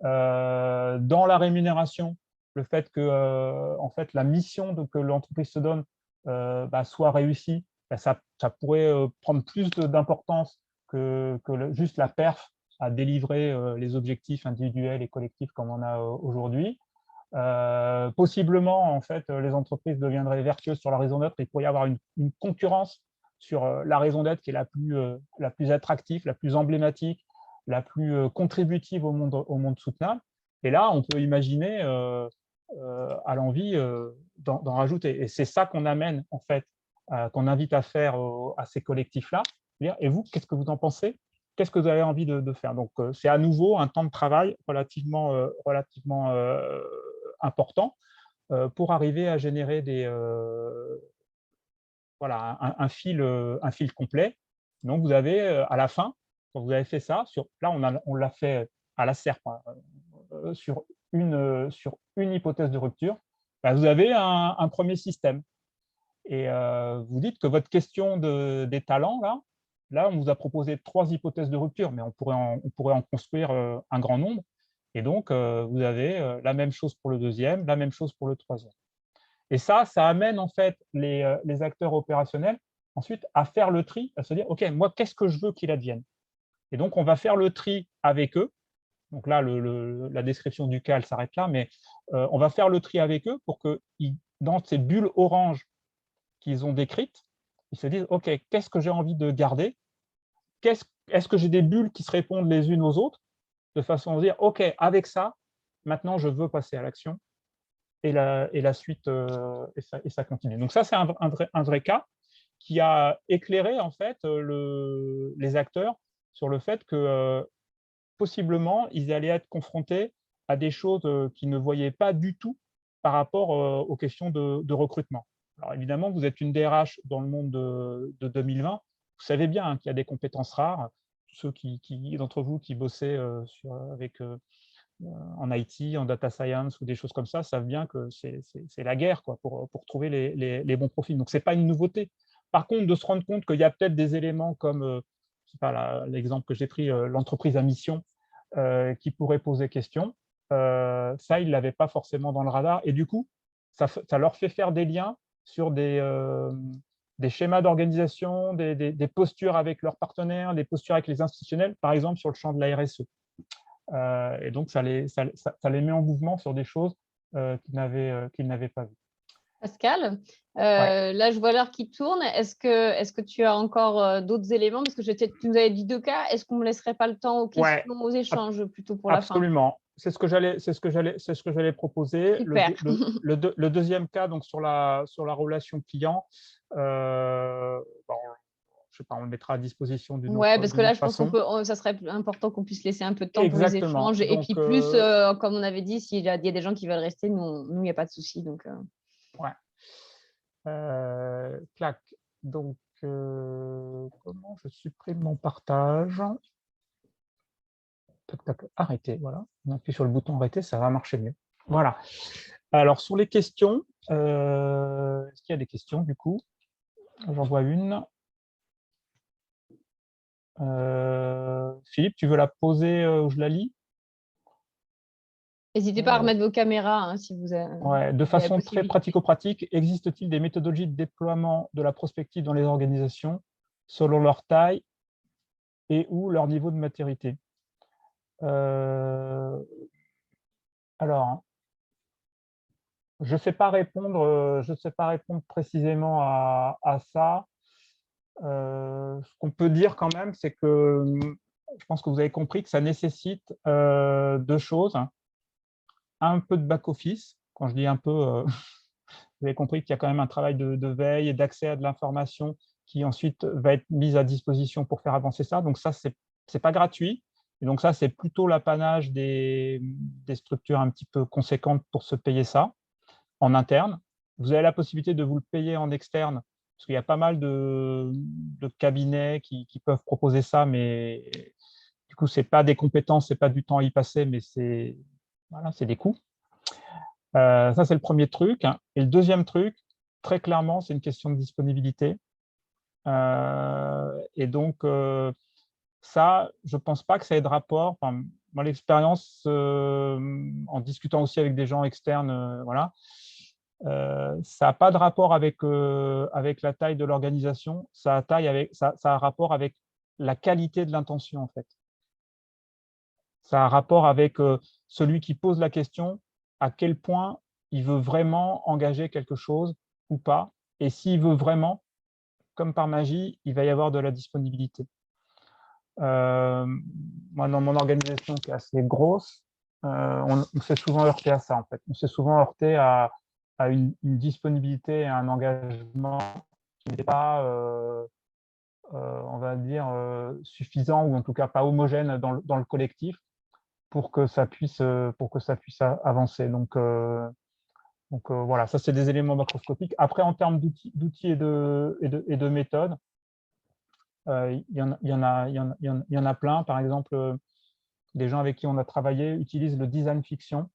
Dans la rémunération, le fait que en fait, la mission que l'entreprise se donne soit réussie, ça pourrait prendre plus d'importance que juste la perf à délivrer les objectifs individuels et collectifs comme on a aujourd'hui. Possiblement, en fait, les entreprises deviendraient vertueuses sur la raison d'être. Il pourrait y avoir une concurrence sur la raison d'être qui est la plus attractive, la plus emblématique, la plus contributive au monde soutenable. Et là, on peut imaginer à l'envie d'en rajouter. Et c'est ça qu'on amène, en fait, qu'on invite à faire à ces collectifs-là. Et vous, qu'est-ce que vous en pensez? Qu'est-ce que vous avez envie de faire? Donc, c'est à nouveau un temps de travail relativement important pour arriver à générer voilà, un fil complet. Donc, vous avez à la fin, quand vous avez fait ça, là, on l'a fait à la serpe, sur une hypothèse de rupture, bah, vous avez un premier système. Et vous dites que votre question des talents, là, on vous a proposé 3 hypothèses de rupture, mais on pourrait en construire un grand nombre. Et donc, vous avez la même chose pour le deuxième, la même chose pour le troisième. Et ça amène en fait les acteurs opérationnels ensuite à faire le tri, à se dire, OK, moi, qu'est-ce que je veux qu'il advienne? Et donc, on va faire le tri avec eux. Donc là, la description du cas, elle s'arrête là, mais on va faire le tri avec eux pour que dans ces bulles oranges qu'ils ont décrites, ils se disent, OK, qu'est-ce que j'ai envie de garder? Est-ce que j'ai des bulles qui se répondent les unes aux autres, de façon à dire, OK, avec ça, maintenant, je veux passer à l'action, et la suite, et ça continue. Donc ça, c'est un vrai cas qui a éclairé, en fait, les acteurs sur le fait que, possiblement, ils allaient être confrontés à des choses qu'ils ne voyaient pas du tout par rapport aux questions de recrutement. Alors évidemment, vous êtes une DRH dans le monde de 2020, vous savez bien qu'il y a des compétences rares. Ceux d'entre vous qui bossaient en IT, en data science ou des choses comme ça, savent bien que c'est la guerre quoi, pour trouver les bons profils. Donc, ce n'est pas une nouveauté. Par contre, de se rendre compte qu'il y a peut-être des éléments comme, je sais pas, l'exemple que j'ai pris, l'entreprise à mission, qui pourrait poser question, ça, ils ne l'avaient pas forcément dans le radar. Et du coup, ça leur fait faire des liens sur des schémas d'organisation, des postures avec leurs partenaires, des postures avec les institutionnels, par exemple sur le champ de la RSE. Et donc, ça les met en mouvement sur des choses qu'ils n'avaient pas vues. Pascal, Ouais. là, je vois l'heure qui tourne. Est-ce que tu as encore d'autres éléments? Parce que tu nous avais dit 2 cas. Est-ce qu'on ne me laisserait pas le temps aux questions, Ouais, aux échanges plutôt pour la fin? absolument. C'est ce que j'allais proposer. Super. Le deuxième cas, donc sur la relation client, bon, je sais pas, on le mettra à disposition d'une Ouais, parce que là, autre je pense façon. ça serait important qu'on puisse laisser un peu de temps pour les Exactement. échanges. Et Donc, puis plus, comme on avait dit, s'il y a des gens qui veulent rester, nous, il n'y a pas de souci. Donc, ouais. Clac. Donc, comment je supprime mon partage? Tac, tac, arrêter, voilà. On appuie sur le bouton arrêter, ça va marcher mieux. Voilà. Alors, sur les questions, est-ce qu'il y a des questions du coup? J'en vois une. Philippe, tu veux la poser ou je la lis? n'hésitez pas à remettre vos caméras hein, si vous avez, Ouais, de s'il y a la façon très possibilité. pratico-pratique, existe-t-il des méthodologies de déploiement de la prospective dans les organisations selon leur taille et ou leur niveau de maturité? Alors, je ne sais pas répondre précisément à ça. Ce qu'on peut dire quand même, c'est que je pense que vous avez compris que ça nécessite 2 choses. Un peu de back-office. Quand je dis un peu, vous avez compris qu'il y a quand même un travail de veille et d'accès à de l'information qui ensuite va être mise à disposition pour faire avancer ça. Donc ça, ce n'est pas gratuit. Et donc ça, c'est plutôt l'apanage des structures un petit peu conséquentes pour se payer ça en interne. Vous avez la possibilité de vous le payer en externe, parce qu'il y a pas mal de cabinets qui peuvent proposer ça, mais du coup, ce n'est pas des compétences, ce n'est pas du temps à y passer, mais c'est des coûts. Ça, c'est le premier truc. Et le deuxième truc, très clairement, c'est une question de disponibilité. Et donc, ça, je ne pense pas que ça ait de rapport. Enfin, moi, l'expérience, en discutant aussi avec des gens externes, voilà, ça n'a pas de rapport avec la taille de l'organisation. Ça a rapport avec la qualité de l'intention, en fait. Ça a un rapport avec celui qui pose la question, à quel point il veut vraiment engager quelque chose ou pas. Et s'il veut vraiment, comme par magie, il va y avoir de la disponibilité. Moi, dans mon organisation qui est assez grosse, on s'est souvent heurté à ça, en fait. On s'est souvent heurté à une disponibilité et à un engagement qui n'était pas, on va dire, suffisant ou en tout cas pas homogène dans le collectif pour que ça puisse avancer. Donc voilà, ça, c'est des éléments macroscopiques. Après, en termes d'outils et de méthodes, il y en a plein. Par exemple, des gens avec qui on a travaillé utilisent le design fiction,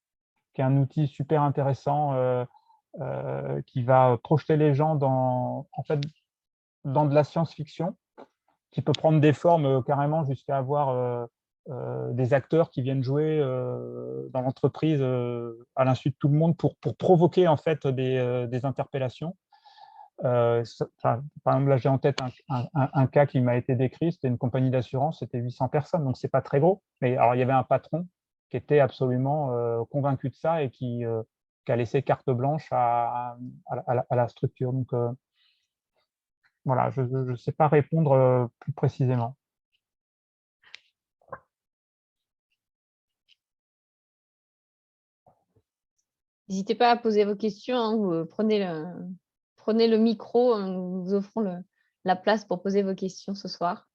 qui est un outil super intéressant qui va projeter les gens en fait, dans de la science-fiction, qui peut prendre des formes carrément jusqu'à avoir des acteurs qui viennent jouer dans l'entreprise à l'insu de tout le monde pour provoquer en fait des interpellations. Par exemple, là, j'ai en tête un cas qui m'a été décrit, c'était une compagnie d'assurance, c'était 800 personnes, donc c'est pas très gros. Mais alors, il y avait un patron qui était absolument convaincu de ça et qui a laissé carte blanche à la structure. Donc, voilà, je ne sais pas répondre plus précisément. N'hésitez pas à poser vos questions, hein, vous prenez le micro, nous vous offrons la place pour poser vos questions ce soir.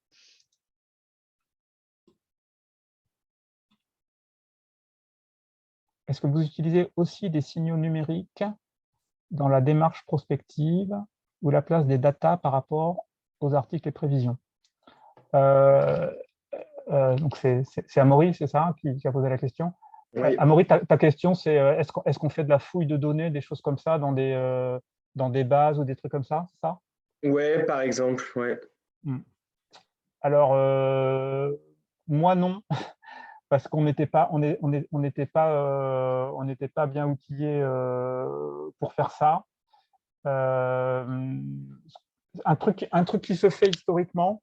Est-ce que vous utilisez aussi des signaux numériques dans la démarche prospective ou la place des data par rapport aux articles et prévisions? Donc c'est Amaury, c'est ça, qui a posé la question. Oui. Amaury, ta question, c'est est-ce qu'on fait de la fouille de données, des choses comme ça, dans des bases ou des trucs comme ça, c'est ça? Ouais, par exemple, ouais. Alors, moi, non, parce qu'on n'était pas, on n'était pas bien outillé pour faire ça. Un truc qui se fait historiquement,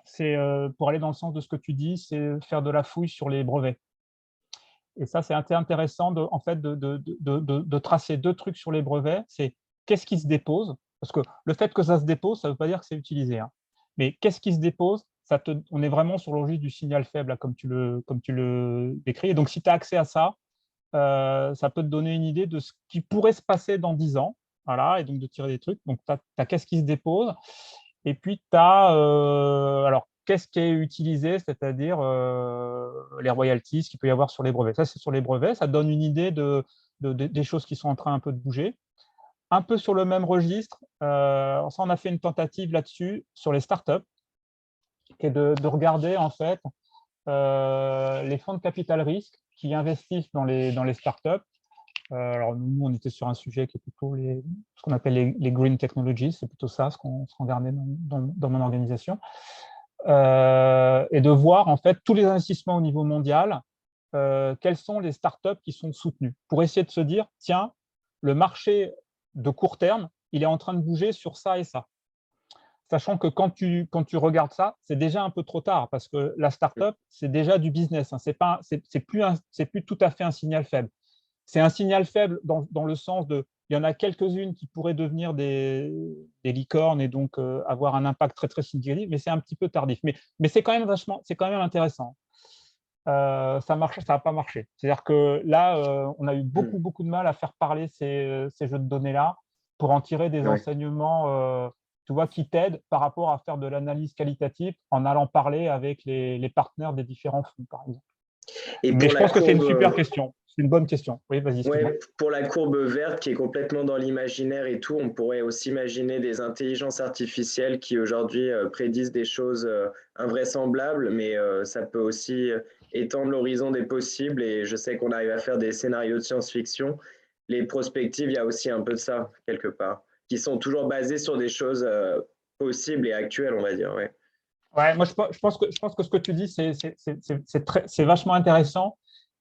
c'est, pour aller dans le sens de ce que tu dis, c'est faire de la fouille sur les brevets. Et ça, c'est intéressant en fait, de tracer deux trucs sur les brevets. C'est qu'est-ce qui se dépose, parce que le fait que ça se dépose, ça ne veut pas dire que c'est utilisé. Hein. Mais qu'est-ce qui se dépose, on est vraiment sur l'origine du signal faible, là, comme tu le décris. Et donc, si tu as accès à ça, ça peut te donner une idée de ce qui pourrait se passer dans 10 ans. Voilà, et donc de tirer des trucs. Donc, tu as qu'est-ce qui se dépose. Et puis, tu as, alors, qu'est-ce qui est utilisé, c'est-à-dire les royalties qu'il peut y avoir sur les brevets. Ça, c'est sur les brevets. Ça donne une idée des choses qui sont en train un peu de bouger. Un peu sur le même registre, ça, on a fait une tentative là-dessus sur les startups, qui est de regarder, en fait, les fonds de capital risque qui investissent dans les startups. Alors, nous, on était sur un sujet qui est plutôt ce qu'on appelle les green technologies, c'est plutôt ça, ce qu'on regardait dans mon organisation. Et de voir, en fait, tous les investissements au niveau mondial, quelles sont les startups qui sont soutenues, pour essayer de se dire, tiens, le marché de court terme, il est en train de bouger sur ça et ça. Sachant que quand tu regardes ça, c'est déjà un peu trop tard, parce que la startup, c'est déjà du business. Hein. C'est plus tout à fait un signal faible. C'est un signal faible dans le sens de, il y en a quelques-unes qui pourraient devenir des licornes et donc avoir un impact très, très significatif, mais c'est un petit peu tardif. Mais c'est quand même intéressant. Ça n'a pas marché. C'est-à-dire que là, on a eu beaucoup de mal à faire parler ces jeux de données-là pour en tirer des enseignements tu vois, qui t'aident par rapport à faire de l'analyse qualitative en allant parler avec les partenaires des différents fonds, par exemple. Mais je pense que c'est une super question. C'est une bonne question. Oui, vas-y. Ouais, pour la courbe verte qui est complètement dans l'imaginaire et tout, on pourrait aussi imaginer des intelligences artificielles qui aujourd'hui prédisent des choses invraisemblables, mais ça peut aussi étendre l'horizon des possibles. Et je sais qu'on arrive à faire des scénarios de science-fiction. Les prospectives, il y a aussi un peu de ça, quelque part, qui sont toujours basées sur des choses possibles et actuelles, on va dire. Ouais. Ouais, moi, je pense que ce que tu dis, c'est vachement intéressant.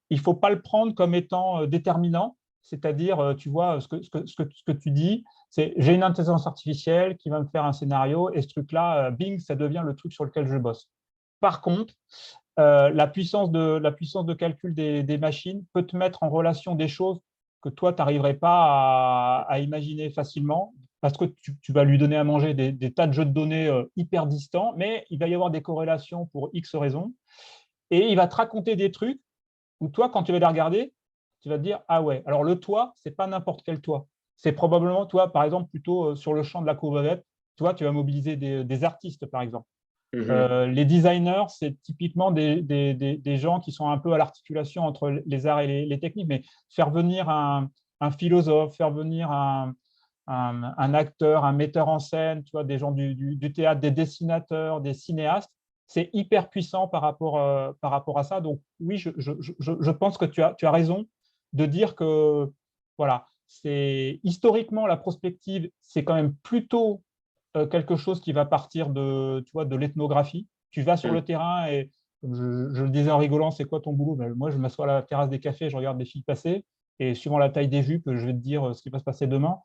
Il ne faut pas le prendre comme étant déterminant, c'est-à-dire, tu vois, ce que tu dis, c'est j'ai une intelligence artificielle qui va me faire un scénario et ce truc-là, bing, ça devient le truc sur lequel je bosse. Par contre, la puissance de calcul des machines peut te mettre en relation des choses que toi, tu n'arriverais pas à imaginer facilement, parce que tu vas lui donner à manger des tas de jeux de données hyper distants, mais il va y avoir des corrélations pour X raisons, et il va te raconter des trucs où toi, quand tu vas les regarder, tu vas te dire, ah ouais, alors le toit, ce n'est pas n'importe quel toit. C'est probablement, toi, par exemple, plutôt sur le champ de la courbe, toi, tu vas mobiliser des artistes, par exemple. Les designers, c'est typiquement des gens qui sont un peu à l'articulation entre les arts et les techniques, mais faire venir un philosophe, faire venir un acteur, un metteur en scène, tu vois, des gens du théâtre, des dessinateurs, des cinéastes, c'est hyper puissant par rapport à ça. Donc oui, je pense que tu as raison de dire que voilà, c'est historiquement la prospective, c'est quand même plutôt quelque chose qui va partir tu vois, de l'ethnographie. Tu vas sur le terrain et, comme je le disais en rigolant, c'est quoi ton boulot? Ben, moi, je m'assois à la terrasse des cafés, je regarde les filles passer et suivant la taille des jupes, je vais te dire ce qui va se passer demain.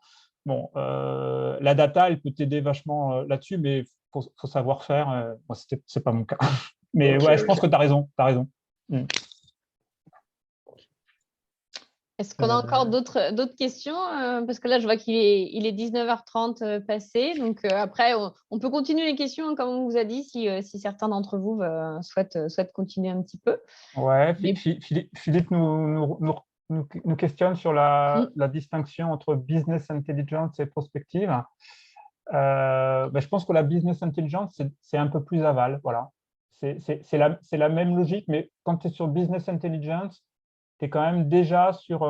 Bon, la data, elle peut t'aider vachement là-dessus, mais il faut savoir faire. Moi, ce n'est pas mon cas. Mais Ok, ouais, je pense ok. que tu as raison. T'as raison. Est-ce qu'on a encore d'autres questions? Parce que là, je vois qu'il est 19h30 passé. Donc, après, on peut continuer les questions, hein, comme on vous a dit, si certains d'entre vous souhaitent continuer un petit peu. Ouais, Mais- Philippe nous questionne sur la distinction entre business intelligence et prospective. Ben, je pense que la business intelligence, c'est un peu plus aval. Voilà. C'est la même logique, mais quand tu es sur business intelligence, tu es quand même déjà sur.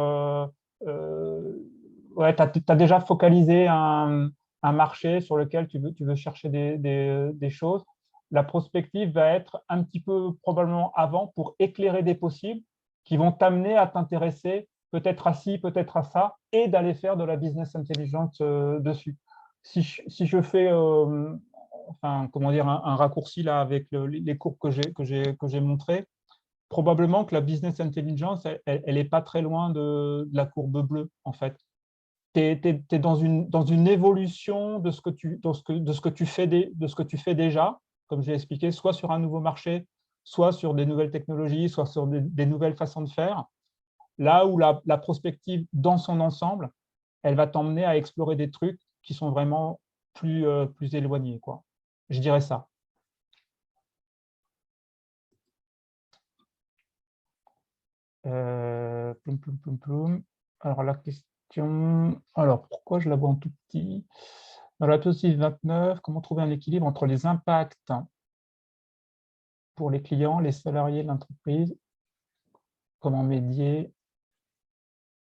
Ouais, tu as déjà focalisé un marché sur lequel tu veux chercher des choses. La prospective va être un petit peu probablement avant pour éclairer des possibles qui vont t'amener à t'intéresser peut-être à ci, peut-être à ça, et d'aller faire de la business intelligence dessus. Si je fais enfin, comment dire, un raccourci là avec les courbes que j'ai montrées, probablement que la business intelligence, elle n'est pas très loin de la courbe bleue, en fait. Tu es dans une évolution de ce que tu fais déjà, comme j'ai expliqué, soit sur un nouveau marché, soit sur des nouvelles technologies, soit sur des nouvelles façons de faire. Là où la prospective, dans son ensemble, elle va t'emmener à explorer des trucs qui sont vraiment plus éloignés, quoi. Je dirais ça. Ploum, ploum, ploum, ploum. Alors, la question... Alors, pourquoi je la vois en tout petit? Dans la diapositive 29, comment trouver un équilibre entre les impacts pour les clients, les salariés de l'entreprise? Comment médier?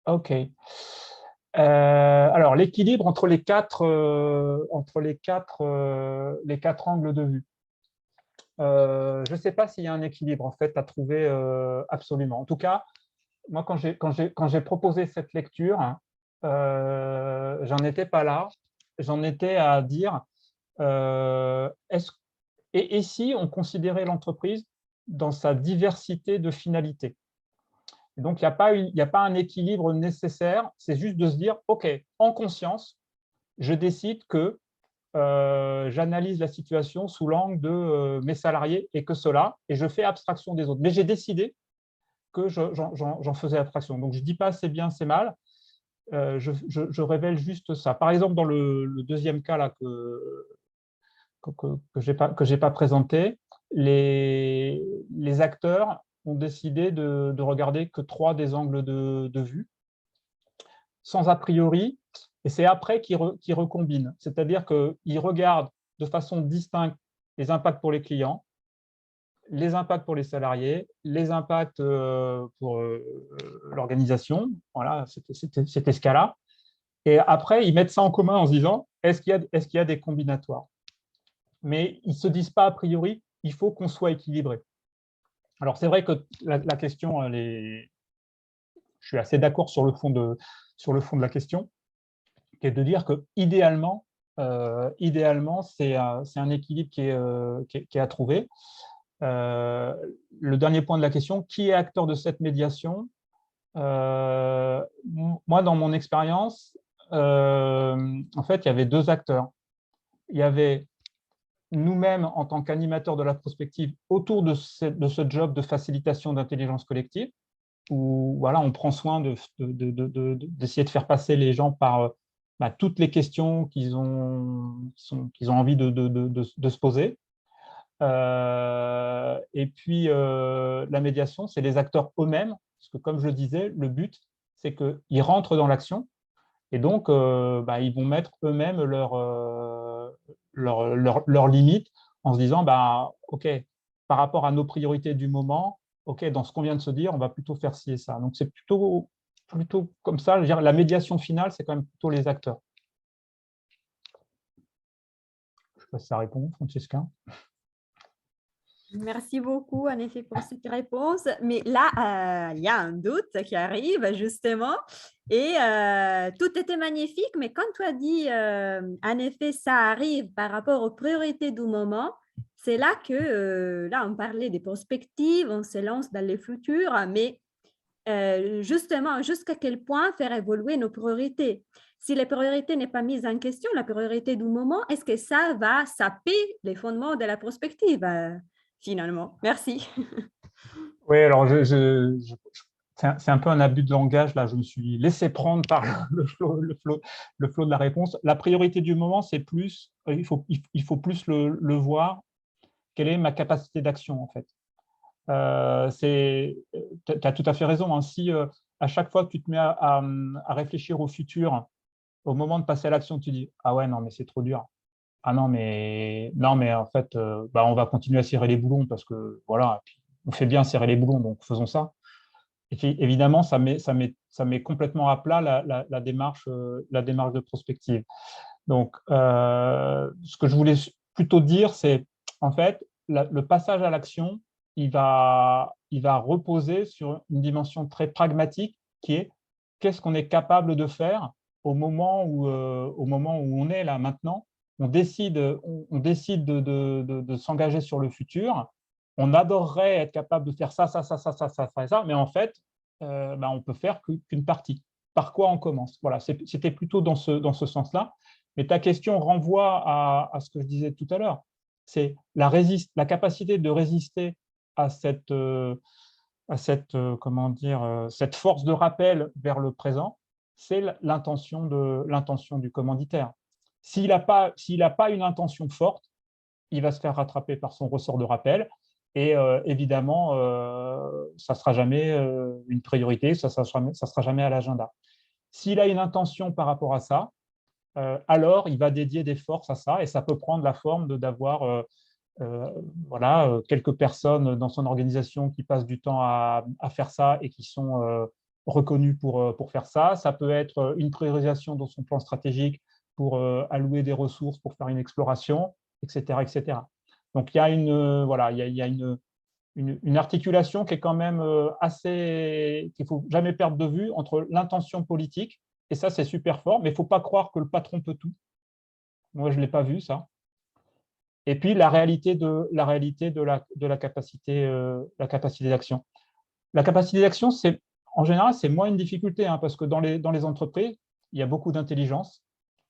OK. Alors, l'équilibre entre les quatre angles de vue. Je ne sais pas s'il y a un équilibre en fait à trouver absolument. En tout cas, moi, quand j'ai proposé cette lecture, j'en étais pas là. J'en étais à dire et si on considérait l'entreprise dans sa diversité de finalités? Et donc, il n'y a pas un équilibre nécessaire. C'est juste de se dire, OK, en conscience, je décide que j'analyse la situation sous l'angle de mes salariés et que cela, et je fais abstraction des autres. Mais j'ai décidé que j'en faisais abstraction. Donc, je ne dis pas c'est bien, c'est mal. Je révèle juste ça. Par exemple, dans le deuxième cas là, que je n'ai pas présenté, les acteurs ont décidé de regarder que 3 des angles de vue, sans a priori, et c'est après qu'ils recombinent. C'est-à-dire qu'ils regardent de façon distincte les impacts pour les clients, les impacts pour les salariés, les impacts pour l'organisation. Voilà, c'était ce cas-là. Et après, ils mettent ça en commun en se disant, est-ce qu'il y a des combinatoires? Mais ils ne se disent pas a priori, il faut qu'on soit équilibré. Alors, c'est vrai que la question, je suis assez d'accord sur le fond de la question, qui est de dire que idéalement, c'est un équilibre qui est à trouver. Le dernier point de la question, qui est acteur de cette médiation? Moi, dans mon expérience, en fait, il y avait 2 acteurs. Il y avait nous-mêmes, en tant qu'animateurs de la prospective, autour de ce job de facilitation d'intelligence collective, où voilà, on prend soin d'essayer de faire passer les gens par toutes les questions qu'ils ont envie de se poser. Et puis, la médiation, c'est les acteurs eux-mêmes, parce que comme je le disais, le but, c'est qu'ils rentrent dans l'action, et donc, ils vont mettre eux-mêmes leurs limites en se disant, OK, par rapport à nos priorités du moment, OK, dans ce qu'on vient de se dire, on va plutôt faire ci et ça. Donc, c'est plutôt comme ça. Je veux dire, la médiation finale, c'est quand même plutôt les acteurs. Je ne sais pas si ça répond, Francesca. Merci beaucoup, en effet, pour cette réponse. Mais là, il y a un doute qui arrive, justement. Et tout était magnifique, mais quand tu as dit, en effet, ça arrive par rapport aux priorités du moment, c'est là que, là, on parlait des perspectives, on se lance dans le futur, mais justement, jusqu'à quel point faire évoluer nos priorités? Si les priorités n'est pas mise en question, la priorité du moment, est-ce que ça va saper les fondements de la prospective? Finalement. Merci. Oui, alors c'est un peu un abus de langage. Là, je me suis laissé prendre par le flot de la réponse. La priorité du moment, c'est plus, il faut plus le voir. Quelle est ma capacité d'action, en fait? Tu as tout à fait raison. Hein. Si à chaque fois que tu te mets à réfléchir au futur, au moment de passer à l'action, tu dis « Ah ouais, non, mais c'est trop dur. Ah non, mais en fait, on va continuer à serrer les boulons parce que voilà, puis on fait bien serrer les boulons, donc faisons ça. » Et puis, évidemment, ça met complètement à plat la démarche de prospective. Donc, ce que je voulais plutôt dire, c'est en fait, le passage à l'action, il va reposer sur une dimension très pragmatique qui est qu'est-ce qu'on est capable de faire au moment où on est là maintenant. On décide de s'engager sur le futur. On adorerait être capable de faire ça, mais en fait, on peut faire qu'une partie. Par quoi on commence? Voilà, c'était plutôt dans ce sens-là. Mais ta question renvoie à ce que je disais tout à l'heure. C'est la capacité de résister à cette force de rappel vers le présent, c'est l'intention du commanditaire. S'il n'a pas une intention forte, il va se faire rattraper par son ressort de rappel. Et évidemment, ça ne sera jamais une priorité, ça ne sera jamais à l'agenda. S'il a une intention par rapport à ça, alors il va dédier des forces à ça, et ça peut prendre la forme d'avoir quelques personnes dans son organisation qui passent du temps à faire ça et qui sont reconnues pour faire ça. Ça peut être une priorisation dans son plan stratégique pour allouer des ressources pour faire une exploration, etc. etc. Donc, il y a une articulation qui est quand même qu'il ne faut jamais perdre de vue entre l'intention politique, et ça, c'est super fort, mais il ne faut pas croire que le patron peut tout. Moi, je ne l'ai pas vu, ça. Et puis, la réalité de la capacité d'action. La capacité d'action, en général, c'est moins une difficulté, hein, parce que dans les entreprises, il y a beaucoup d'intelligence.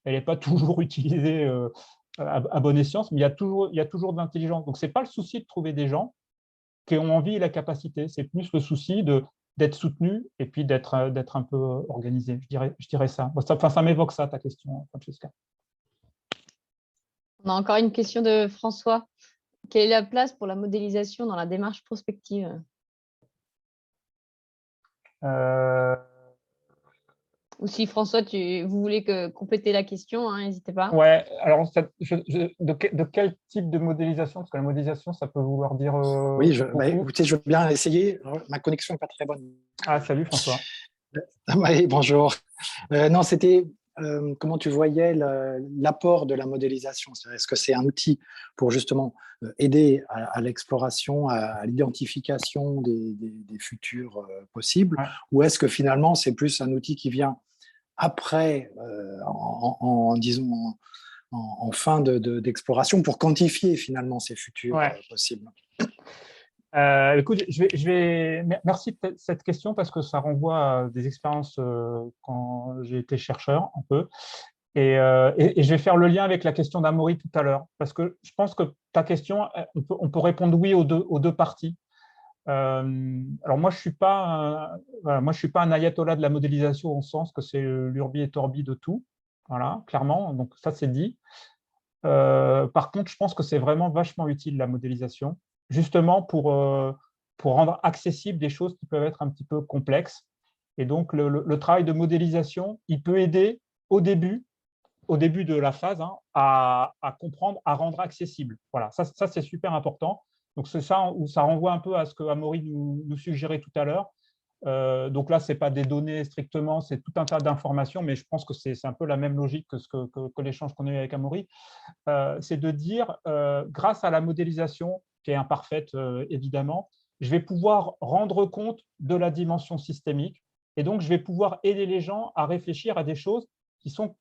Elle n'est pas toujours utilisée à bon escient, mais il y a toujours de l'intelligence. Donc, ce n'est pas le souci de trouver des gens qui ont envie et la capacité. C'est plus le souci d'être soutenu et puis d'être un peu organisé. Je dirais ça. Ça m'évoque ça, ta question, Francesca. On a encore une question de François. Quelle est la place pour la modélisation dans la démarche prospective? Ou si François, vous voulez compléter la question, n'hésitez pas. Ouais, alors de quel type de modélisation? Parce que la modélisation, ça peut vouloir dire. Oui, écoutez, je veux bien essayer. Ma connexion n'est pas très bonne. Ah, salut François. Oui, bonjour. Non, c'était comment tu voyais l'apport de la modélisation. Est-ce que c'est un outil pour justement aider à l'exploration, à l'identification des futurs possibles, ou est-ce que finalement c'est plus un outil qui vient après, disons, en fin d'exploration pour quantifier finalement ces futurs possibles? Écoute, merci de cette question parce que ça renvoie à des expériences quand j'ai été chercheur un peu. Et je vais faire le lien avec la question d'Amaury tout à l'heure, parce que je pense que ta question, on peut répondre oui aux deux parties. Alors moi, je suis pas, voilà, moi, je suis pas un ayatollah de la modélisation au sens que c'est l'urbi et torbi de tout, voilà, clairement. Donc ça, c'est dit. Par contre, je pense que c'est vraiment vachement utile la modélisation, justement pour rendre accessibles des choses qui peuvent être un petit peu complexes. Et donc le travail de modélisation, il peut aider au début de la phase, hein, à comprendre, à rendre accessible. Voilà, ça c'est super important. Donc, c'est ça où ça renvoie un peu à ce que Amaury nous suggérait tout à l'heure. Donc là, ce n'est pas des données strictement, c'est tout un tas d'informations, mais je pense que c'est un peu la même logique que l'échange qu'on a eu avec Amaury. C'est de dire, grâce à la modélisation, qui est imparfaite évidemment, je vais pouvoir rendre compte de la dimension systémique, et donc je vais pouvoir aider les gens à réfléchir à des choses qui sont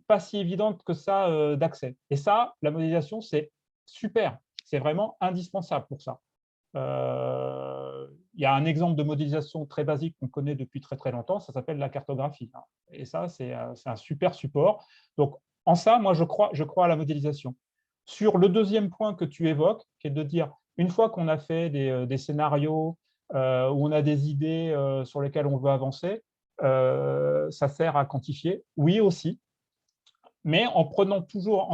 pas si évidente que ça d'accès. Et ça, la modélisation, c'est super. C'est vraiment indispensable pour ça. Il y a un exemple de modélisation très basique qu'on connaît depuis très, très longtemps, ça s'appelle la cartographie. Et ça, c'est un super support. Donc, en ça, moi, je crois à la modélisation. Sur le deuxième point que tu évoques, qui est de dire, une fois qu'on a fait des scénarios, où on a des idées sur lesquelles on veut avancer, ça sert à quantifier. Oui, aussi, mais en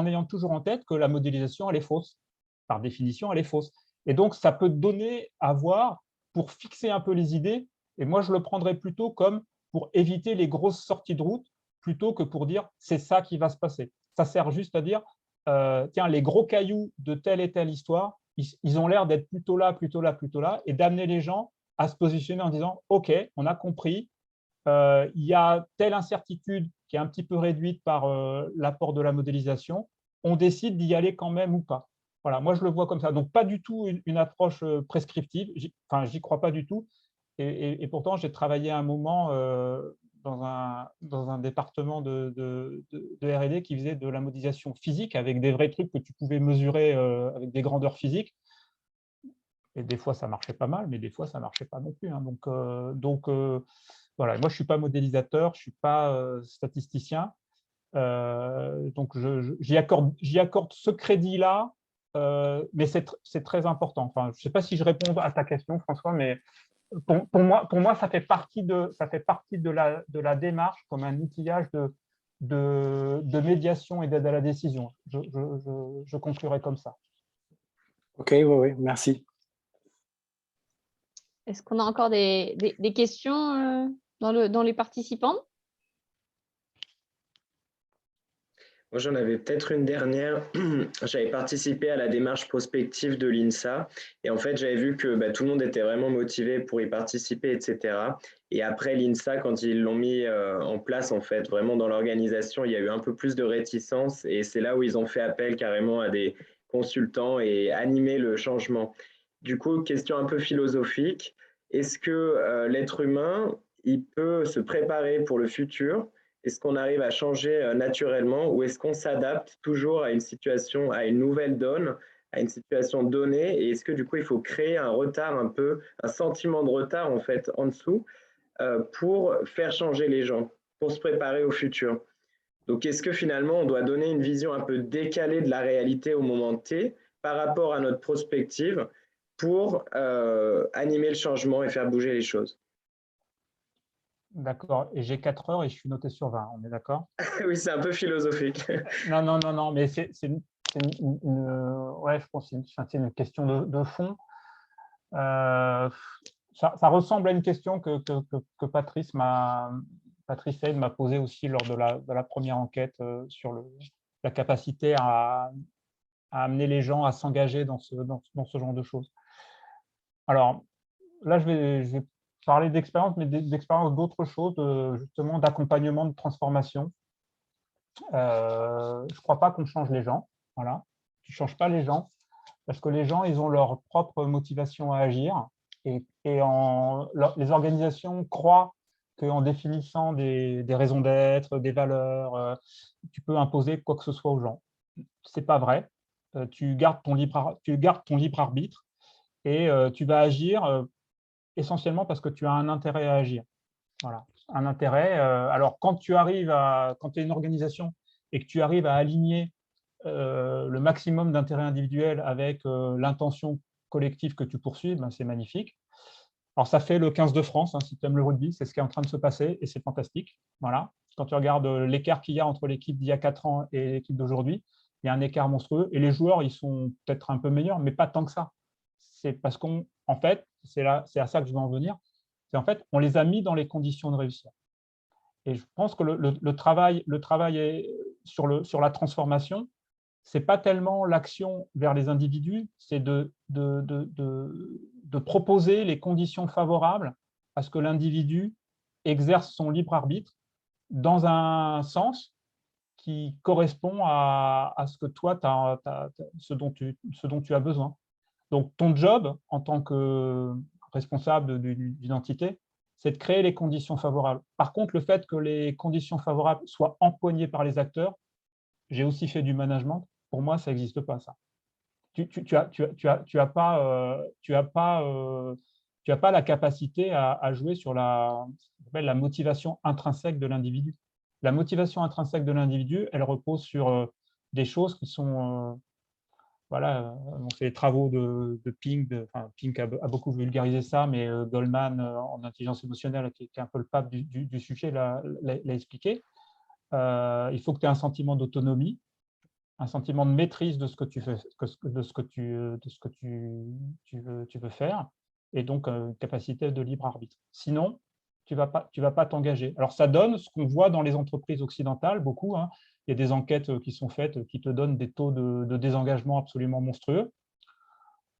ayant toujours en tête que la modélisation, elle est fausse. Par définition, elle est fausse. Et donc, ça peut donner à voir pour fixer un peu les idées. Et moi, je le prendrais plutôt comme pour éviter les grosses sorties de route, plutôt que pour dire c'est ça qui va se passer. Ça sert juste à dire, tiens, les gros cailloux de telle et telle histoire, ils ont l'air d'être plutôt là, plutôt là, plutôt là, et d'amener les gens à se positionner en disant, OK, on a compris, il y a telle incertitude qui est un petit peu réduite par l'apport de la modélisation, on décide d'y aller quand même ou pas. Voilà, moi je le vois comme ça. Donc pas du tout une approche prescriptive, enfin j'y crois pas du tout. Et pourtant j'ai travaillé un moment dans un département de R&D qui faisait de la modélisation physique avec des vrais trucs que tu pouvais mesurer avec des grandeurs physiques. Et des fois ça marchait pas mal, mais des fois ça marchait pas non plus, hein. Donc voilà, moi je suis pas modélisateur, je suis pas statisticien, donc j'y accorde ce crédit-là, mais c'est très important. Enfin, je sais pas si je réponds à ta question, François, mais pour moi ça fait partie de la démarche comme un outillage de médiation et d'aide à la décision. Je conclurai comme ça. Ok, oui, merci. Est-ce qu'on a encore des questions dans les participants? Moi, j'en avais peut-être une dernière. J'avais participé à la démarche prospective de l'INSA et en fait, j'avais vu que tout le monde était vraiment motivé pour y participer, etc. Et après l'INSA, quand ils l'ont mis en place, en fait, vraiment dans l'organisation, il y a eu un peu plus de réticence et c'est là où ils ont fait appel carrément à des consultants et animé le changement. Du coup, question un peu philosophique, est-ce que l'être humain, il peut se préparer pour le futur? Est-ce qu'on arrive à changer naturellement ou est-ce qu'on s'adapte toujours à une situation, à une nouvelle donne, à une situation donnée? Et est-ce que du coup, il faut créer un retard un peu, un sentiment de retard en fait en dessous pour faire changer les gens, pour se préparer au futur? Donc, est-ce que finalement, on doit donner une vision un peu décalée de la réalité au moment T par rapport à notre prospective pour animer le changement et faire bouger les choses? D'accord. Et j'ai 4 heures et je suis noté sur 20, on est d'accord? Oui, c'est un peu philosophique. Non, mais c'est ouais, je pense que c'est une question de fond. Ça ressemble à une question que Patrice Aide m'a posée aussi lors de la première enquête sur la capacité à amener les gens à s'engager dans ce genre de choses. Alors, là, je vais parler d'expérience, mais d'expérience d'autres choses, justement, d'accompagnement, de transformation. Je ne crois pas qu'on change les gens. Voilà. Tu ne changes pas les gens parce que les gens, ils ont leur propre motivation à agir. Et les organisations croient qu'en définissant des raisons d'être, des valeurs, tu peux imposer quoi que ce soit aux gens. Ce n'est pas vrai. Tu gardes ton libre arbitre et tu vas agir essentiellement parce que tu as un intérêt à agir. Voilà, un intérêt. Alors, quand tu es une organisation et que tu arrives à aligner le maximum d'intérêts individuels avec l'intention collective que tu poursuis, ben, c'est magnifique. Alors, ça fait le 15 de France, hein, si tu aimes le rugby, c'est ce qui est en train de se passer et c'est fantastique. Voilà. Quand tu regardes l'écart qu'il y a entre l'équipe d'il y a 4 ans et l'équipe d'aujourd'hui, il y a un écart monstrueux et les joueurs, ils sont peut-être un peu meilleurs, mais pas tant que ça. C'est parce qu'en fait, c'est à ça que je veux en venir, c'est en fait, on les a mis dans les conditions de réussir. Et je pense que le travail est sur la transformation, ce n'est pas tellement l'action vers les individus, c'est de proposer les conditions favorables à ce que l'individu exerce son libre arbitre dans un sens qui correspond à ce que toi, ce dont tu as besoin. Donc, ton job en tant que responsable d'une entité, c'est de créer les conditions favorables. As contre, le fait que les conditions favorables soient empoignées par les acteurs, j'ai aussi fait du management, pour moi, ça n'existe pas, ça. Tu n'as pas la capacité à jouer sur la motivation intrinsèque de l'individu. La motivation intrinsèque de l'individu, elle repose sur des choses qui sont… voilà, on fait les travaux de Pink. Pink a beaucoup vulgarisé ça, mais Goldman, en intelligence émotionnelle, qui est un peu le pape du sujet, l'a expliqué. Il faut que tu aies un sentiment d'autonomie, un sentiment de maîtrise de ce que tu fais, de ce que tu veux faire, et donc une capacité de libre arbitre. Sinon, tu vas pas t'engager. Alors, ça donne ce qu'on voit dans les entreprises occidentales, beaucoup. Hein. Il y a des enquêtes qui sont faites qui te donnent des taux de désengagement absolument monstrueux,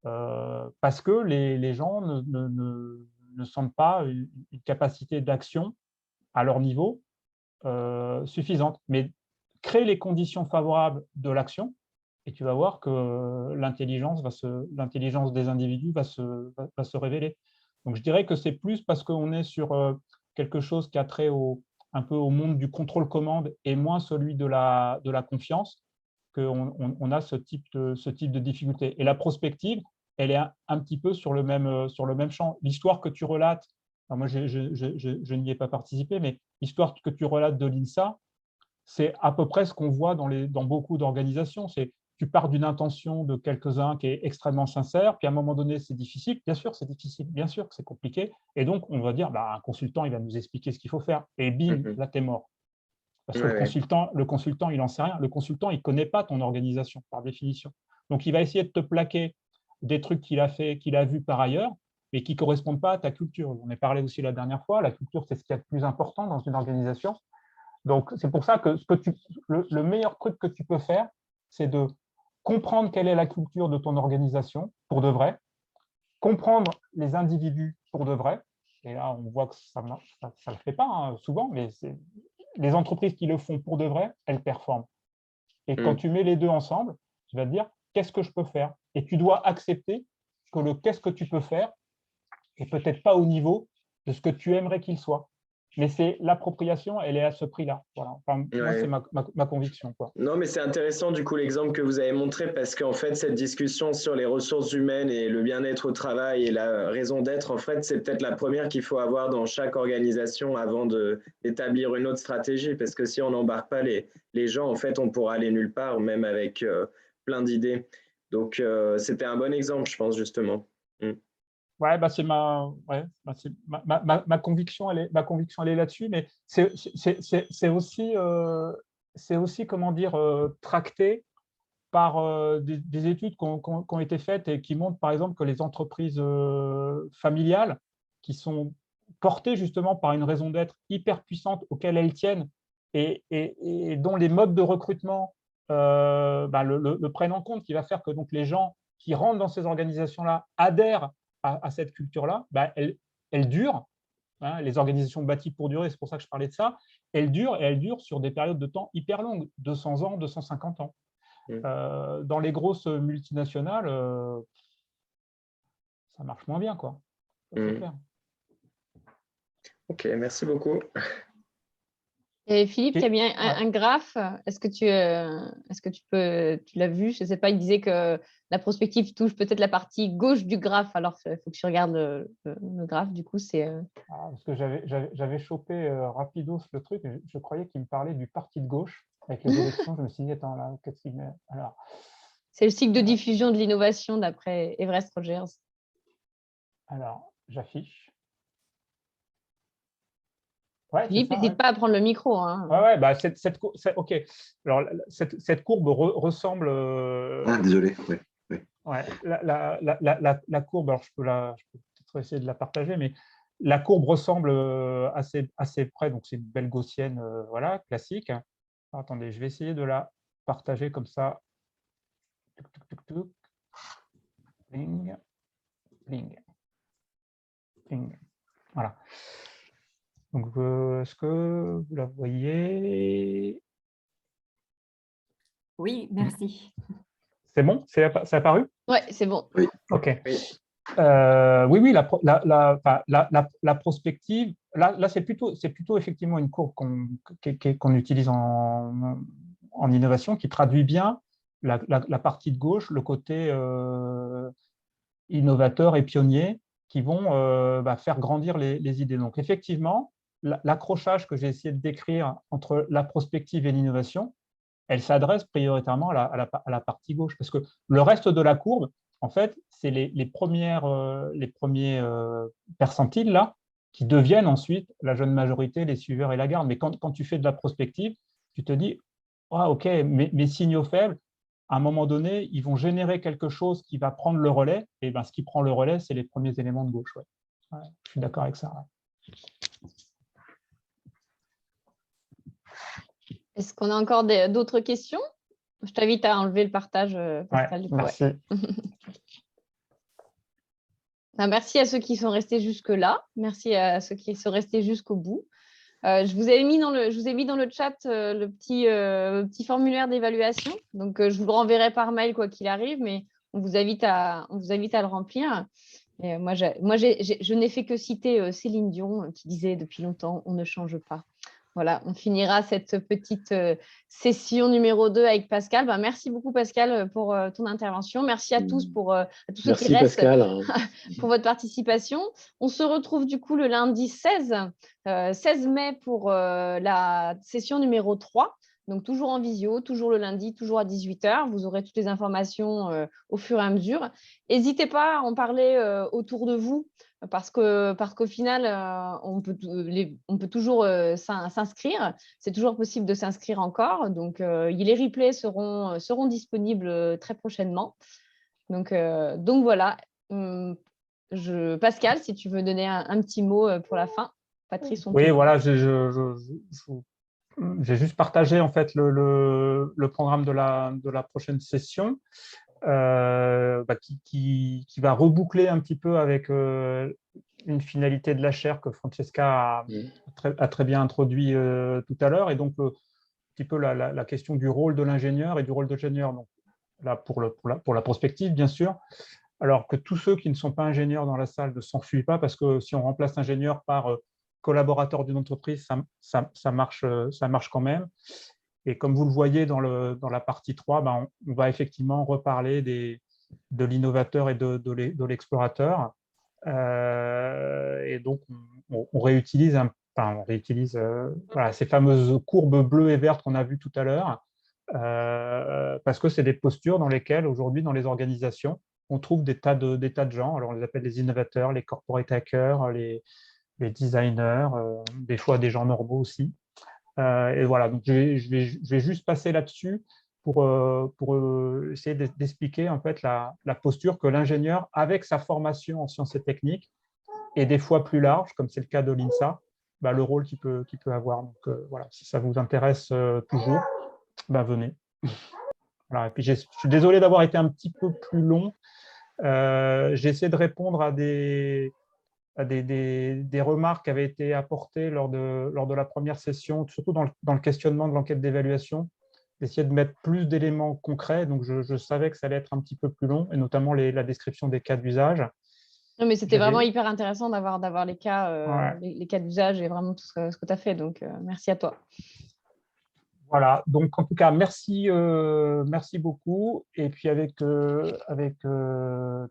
parce que les gens ne sentent pas une capacité d'action à leur niveau suffisante. Mais crée les conditions favorables de l'action et tu vas voir que l'intelligence des individus va se révéler. Donc, je dirais que c'est plus parce qu'on est sur quelque chose qui a trait un peu au monde du contrôle-commande et moins celui de la confiance qu'on a ce type de difficulté. Et la prospective, elle est un petit peu sur le même champ. L'histoire que tu relates, moi je n'y ai pas participé, mais l'histoire que tu relates de l'INSA, c'est à peu près ce qu'on voit dans beaucoup d'organisations. Tu pars d'une intention de quelques-uns qui est extrêmement sincère, puis à un moment donné, c'est difficile. Bien sûr, c'est difficile, bien sûr que c'est compliqué. Et donc, on va dire, un consultant, il va nous expliquer ce qu'il faut faire. Et bim, là, t'es mort. Parce que le consultant, il n'en sait rien. Le consultant, il ne connaît pas ton organisation, par définition. Donc, il va essayer de te plaquer des trucs qu'il a vus par ailleurs, mais qui ne correspondent pas à ta culture. On a parlé aussi la dernière fois, la culture, c'est ce qu'il y a de plus important dans une organisation. Donc, c'est pour ça que le meilleur truc que tu peux faire, c'est de comprendre quelle est la culture de ton organisation pour de vrai, comprendre les individus pour de vrai. Et là, on voit que ça ne le fait pas hein, souvent, mais les entreprises qui le font pour de vrai, elles performent. Et quand tu mets les deux ensemble, tu vas te dire, qu'est-ce que je peux faire? Et tu dois accepter que le qu'est-ce que tu peux faire n'est peut-être pas au niveau de ce que tu aimerais qu'il soit. Mais c'est l'appropriation, elle est à ce prix-là. Voilà. Enfin, moi, c'est ma conviction. Quoi. Non, mais c'est intéressant du coup l'exemple que vous avez montré parce qu'en fait, cette discussion sur les ressources humaines et le bien-être au travail et la raison d'être, en fait, c'est peut-être la première qu'il faut avoir dans chaque organisation avant d'établir une autre stratégie. Parce que si on n'embarque pas les gens, en fait, on pourra aller nulle part, même avec plein d'idées. Donc, c'était un bon exemple, je pense, justement. Ouais, c'est ma conviction, elle est là-dessus, mais c'est aussi, comment dire, tracté par des études qui ont été faites et qui montrent, par exemple, que les entreprises familiales qui sont portées justement par une raison d'être hyper puissante auxquelles elles tiennent et dont les modes de recrutement le prennent en compte, qui va faire que donc, les gens qui rentrent dans ces organisations-là adhèrent à cette culture-là, elle dure. Hein, les organisations bâties pour durer, c'est pour ça que je parlais de ça. Elles durent sur des périodes de temps hyper longues, 200 ans, 250 ans. Dans les grosses multinationales, ça marche moins bien, quoi. C'est clair. Ok, merci beaucoup. Et Philippe, il y a bien un graphe. Est-ce que tu l'as vu? Je ne sais pas, il disait que la prospective touche peut-être la partie gauche du graphe. Alors, il faut que tu regardes le graphe. Du coup, c'est… parce que j'avais chopé rapidos le truc. Je croyais qu'il me parlait du parti de gauche. avec les élections, je me suis dit, attends, là, qu'est-ce qu'il met? Alors, c'est le cycle de diffusion de l'innovation d'après Everest Rogers. Alors, j'affiche. Ouais, Philippe, n'hésite pas à prendre le micro. Hein. Ouais, bah, OK. Alors, cette courbe ressemble. Désolé. Oui. Ouais, la courbe, alors je peux peut-être essayer de la partager, mais la courbe ressemble assez près, donc c'est une belle gaussienne, voilà, classique. Alors, attendez, je vais essayer de la partager comme ça. Pling, pling, pling. Voilà. Donc, est-ce que vous la voyez? Oui, merci. C'est bon? C'est apparu? Oui, c'est bon. Oui. OK. Oui. Oui, la prospective, là c'est plutôt effectivement une courbe qu'on utilise en innovation, qui traduit bien la partie de gauche, le côté innovateur et pionnier, qui vont faire grandir les idées. Donc effectivement, l'accrochage que j'ai essayé de décrire entre la prospective et l'innovation, elle s'adresse prioritairement à la partie gauche, parce que le reste de la courbe, en fait, c'est les premiers percentiles là, qui deviennent ensuite la jeune majorité, les suiveurs et la garde. Mais quand tu fais de la prospective, tu te dis, ah, OK, mes signaux faibles, à un moment donné, ils vont générer quelque chose qui va prendre le relais. Et ben, ce qui prend le relais, c'est les premiers éléments de gauche. Ouais. Ouais, je suis d'accord avec ça. Ouais. Est-ce qu'on a encore d'autres questions? Je t'invite à enlever le partage, Pascal. Ouais, merci. Ouais. Merci à ceux qui sont restés jusque-là. Merci à ceux qui sont restés jusqu'au bout. Je vous ai mis dans le chat le petit formulaire d'évaluation. Donc, je vous le renverrai par mail quoi qu'il arrive, mais on vous invite à le remplir. Et moi, je n'ai fait que citer Céline Dion qui disait depuis longtemps « On ne change pas ». Voilà, on finira cette petite session numéro 2 avec Pascal. Merci beaucoup, Pascal, pour ton intervention. Merci à tous, à tous ceux qui restent, Pascal. pour votre participation. On se retrouve du coup le lundi 16 mai pour la session numéro 3. Donc, toujours en visio, toujours le lundi, toujours à 18 h. Vous aurez toutes les informations au fur et à mesure. N'hésitez pas à en parler autour de vous parce qu'au final, on peut toujours s'inscrire. C'est toujours possible de s'inscrire encore. Donc, les replays seront disponibles très prochainement. Donc voilà. Pascal, si tu veux donner un petit mot pour la fin. Patrice, on Oui, voilà, j'ai juste partagé en fait le programme de la prochaine session qui va reboucler un petit peu avec une finalité de la chaire que Francesca a très bien introduit tout à l'heure, et donc un petit peu la question du rôle de l'ingénieur et du rôle de l'ingénieur. Donc là pour la prospective, bien sûr. Alors que tous ceux qui ne sont pas ingénieurs dans la salle ne s'enfuient pas, parce que si on remplace ingénieur par collaborateur d'une entreprise, ça marche quand même. Et comme vous le voyez dans la partie 3, on va effectivement reparler de l'innovateur et de l'explorateur. Et donc, on réutilise, voilà, ces fameuses courbes bleues et vertes qu'on a vues tout à l'heure, parce que c'est des postures dans lesquelles, aujourd'hui, dans les organisations, on trouve des tas de gens. Alors, on les appelle les innovateurs, les corporate hackers, les designers, des fois des gens normaux aussi. Et voilà, donc je vais juste passer là-dessus pour essayer d'expliquer en fait la posture que l'ingénieur, avec sa formation en sciences et techniques, et des fois plus large, comme c'est le cas de l'INSA, le rôle qu'il peut avoir. Donc voilà, si ça vous intéresse toujours, venez. Voilà, et puis je suis désolé d'avoir été un petit peu plus long. J'ai essayé de répondre à des remarques qui avaient été apportées lors de la première session, surtout dans le questionnement de l'enquête d'évaluation, d'essayer de mettre plus d'éléments concrets. Donc, je savais que ça allait être un petit peu plus long, et notamment la description des cas d'usage. Non, mais c'était vraiment hyper intéressant d'avoir les cas, les cas d'usage et vraiment tout ce que tu as fait. Donc, merci à toi. Voilà, donc en tout cas, merci beaucoup. Et puis avec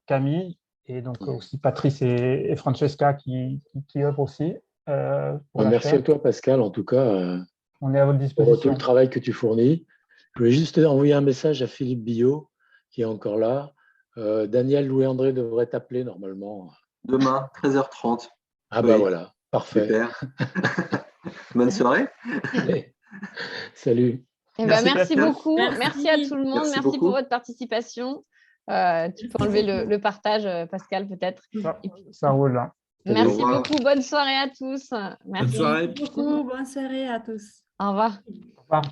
Camille, et donc aussi Patrice et Francesca qui œuvrent aussi. Merci à toi, Pascal, en tout cas, On est à votre pour disposition. tout le travail que tu fournis. Je voulais juste envoyer un message à Philippe Billot, qui est encore là. Daniel Louis-André devrait t'appeler normalement. Demain, 13h30. Ah Oui. bah voilà, parfait. Super. Bonne soirée. Allez, salut. Eh ben, Merci, merci Pascal. beaucoup. Merci à tout le monde. Merci Merci beaucoup. pour votre participation. Tu peux enlever le partage, Pascal, peut-être. Ça roule là. Merci Au revoir. beaucoup. Bonne soirée à tous. Merci. soirée. Merci beaucoup. Bonne soirée à tous. Au revoir. Au revoir.